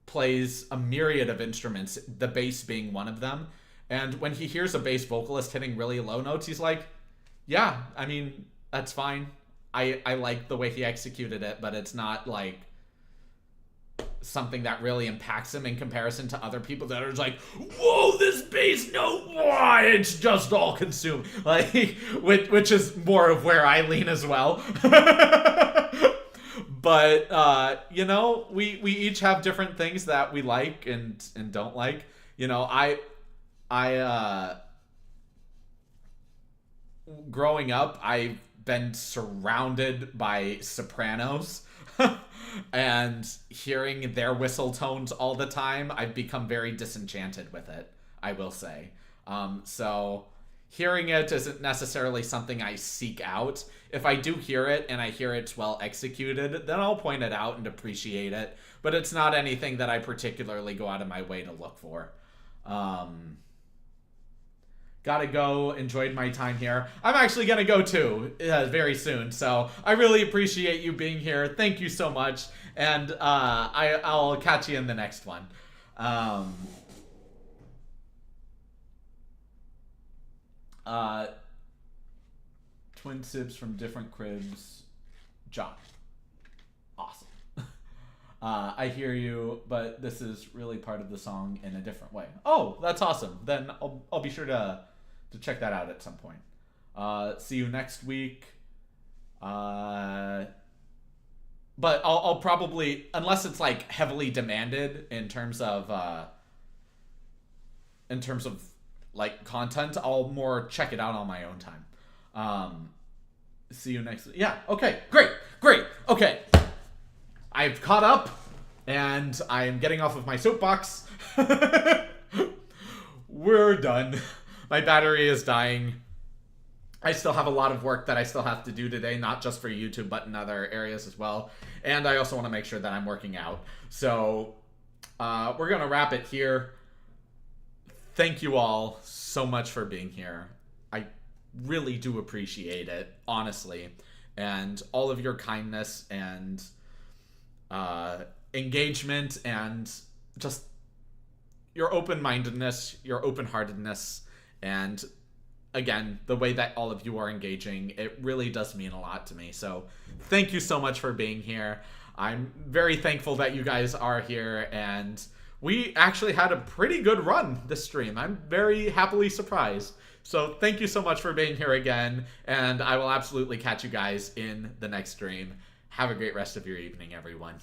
A: plays a myriad of instruments, the bass being one of them. And when he hears a bass vocalist hitting really low notes, he's like, yeah, I mean, that's fine. I like the way he executed it, but it's not like something that really impacts him in comparison to other people that are just like, whoa, this bass note, why it's just all consumed. Like, which is more of where I lean as well. But, you know, we each have different things that we like and don't like. You know, growing up, I've been surrounded by sopranos. And hearing their whistle tones all the time, I've become very disenchanted with it, I will say. So hearing it isn't necessarily something I seek out. If I do hear it and I hear it's well executed, then I'll point it out and appreciate it. But it's not anything that I particularly go out of my way to look for. Gotta go. Enjoyed my time here. I'm actually gonna go too very soon. So I really appreciate you being here. Thank you so much. And I'll catch you in the next one. Twin sips from different cribs. John. Awesome. I hear you, but this is really part of the song in a different way. Oh, that's awesome. Then I'll be sure to check that out at some point. See you next week. But I'll probably, unless it's like heavily demanded in terms of like content, I'll more check it out on my own time. See you next week. Yeah. Okay. Great. Okay. I've caught up, and I am getting off of my soapbox. We're done. My battery is dying. I still have a lot of work that I still have to do today, not just for YouTube, but in other areas as well. And I also want to make sure that I'm working out. So we're going to wrap it here. Thank you all so much for being here. I really do appreciate it, honestly. And all of your kindness and engagement and just your open-mindedness, your open-heartedness, and again, the way that all of you are engaging, it really does mean a lot to me. So thank you so much for being here. I'm very thankful that you guys are here, and we actually had a pretty good run this stream. I'm very happily surprised. So thank you so much for being here again, and I will absolutely catch you guys in the next stream. Have a great rest of your evening, everyone.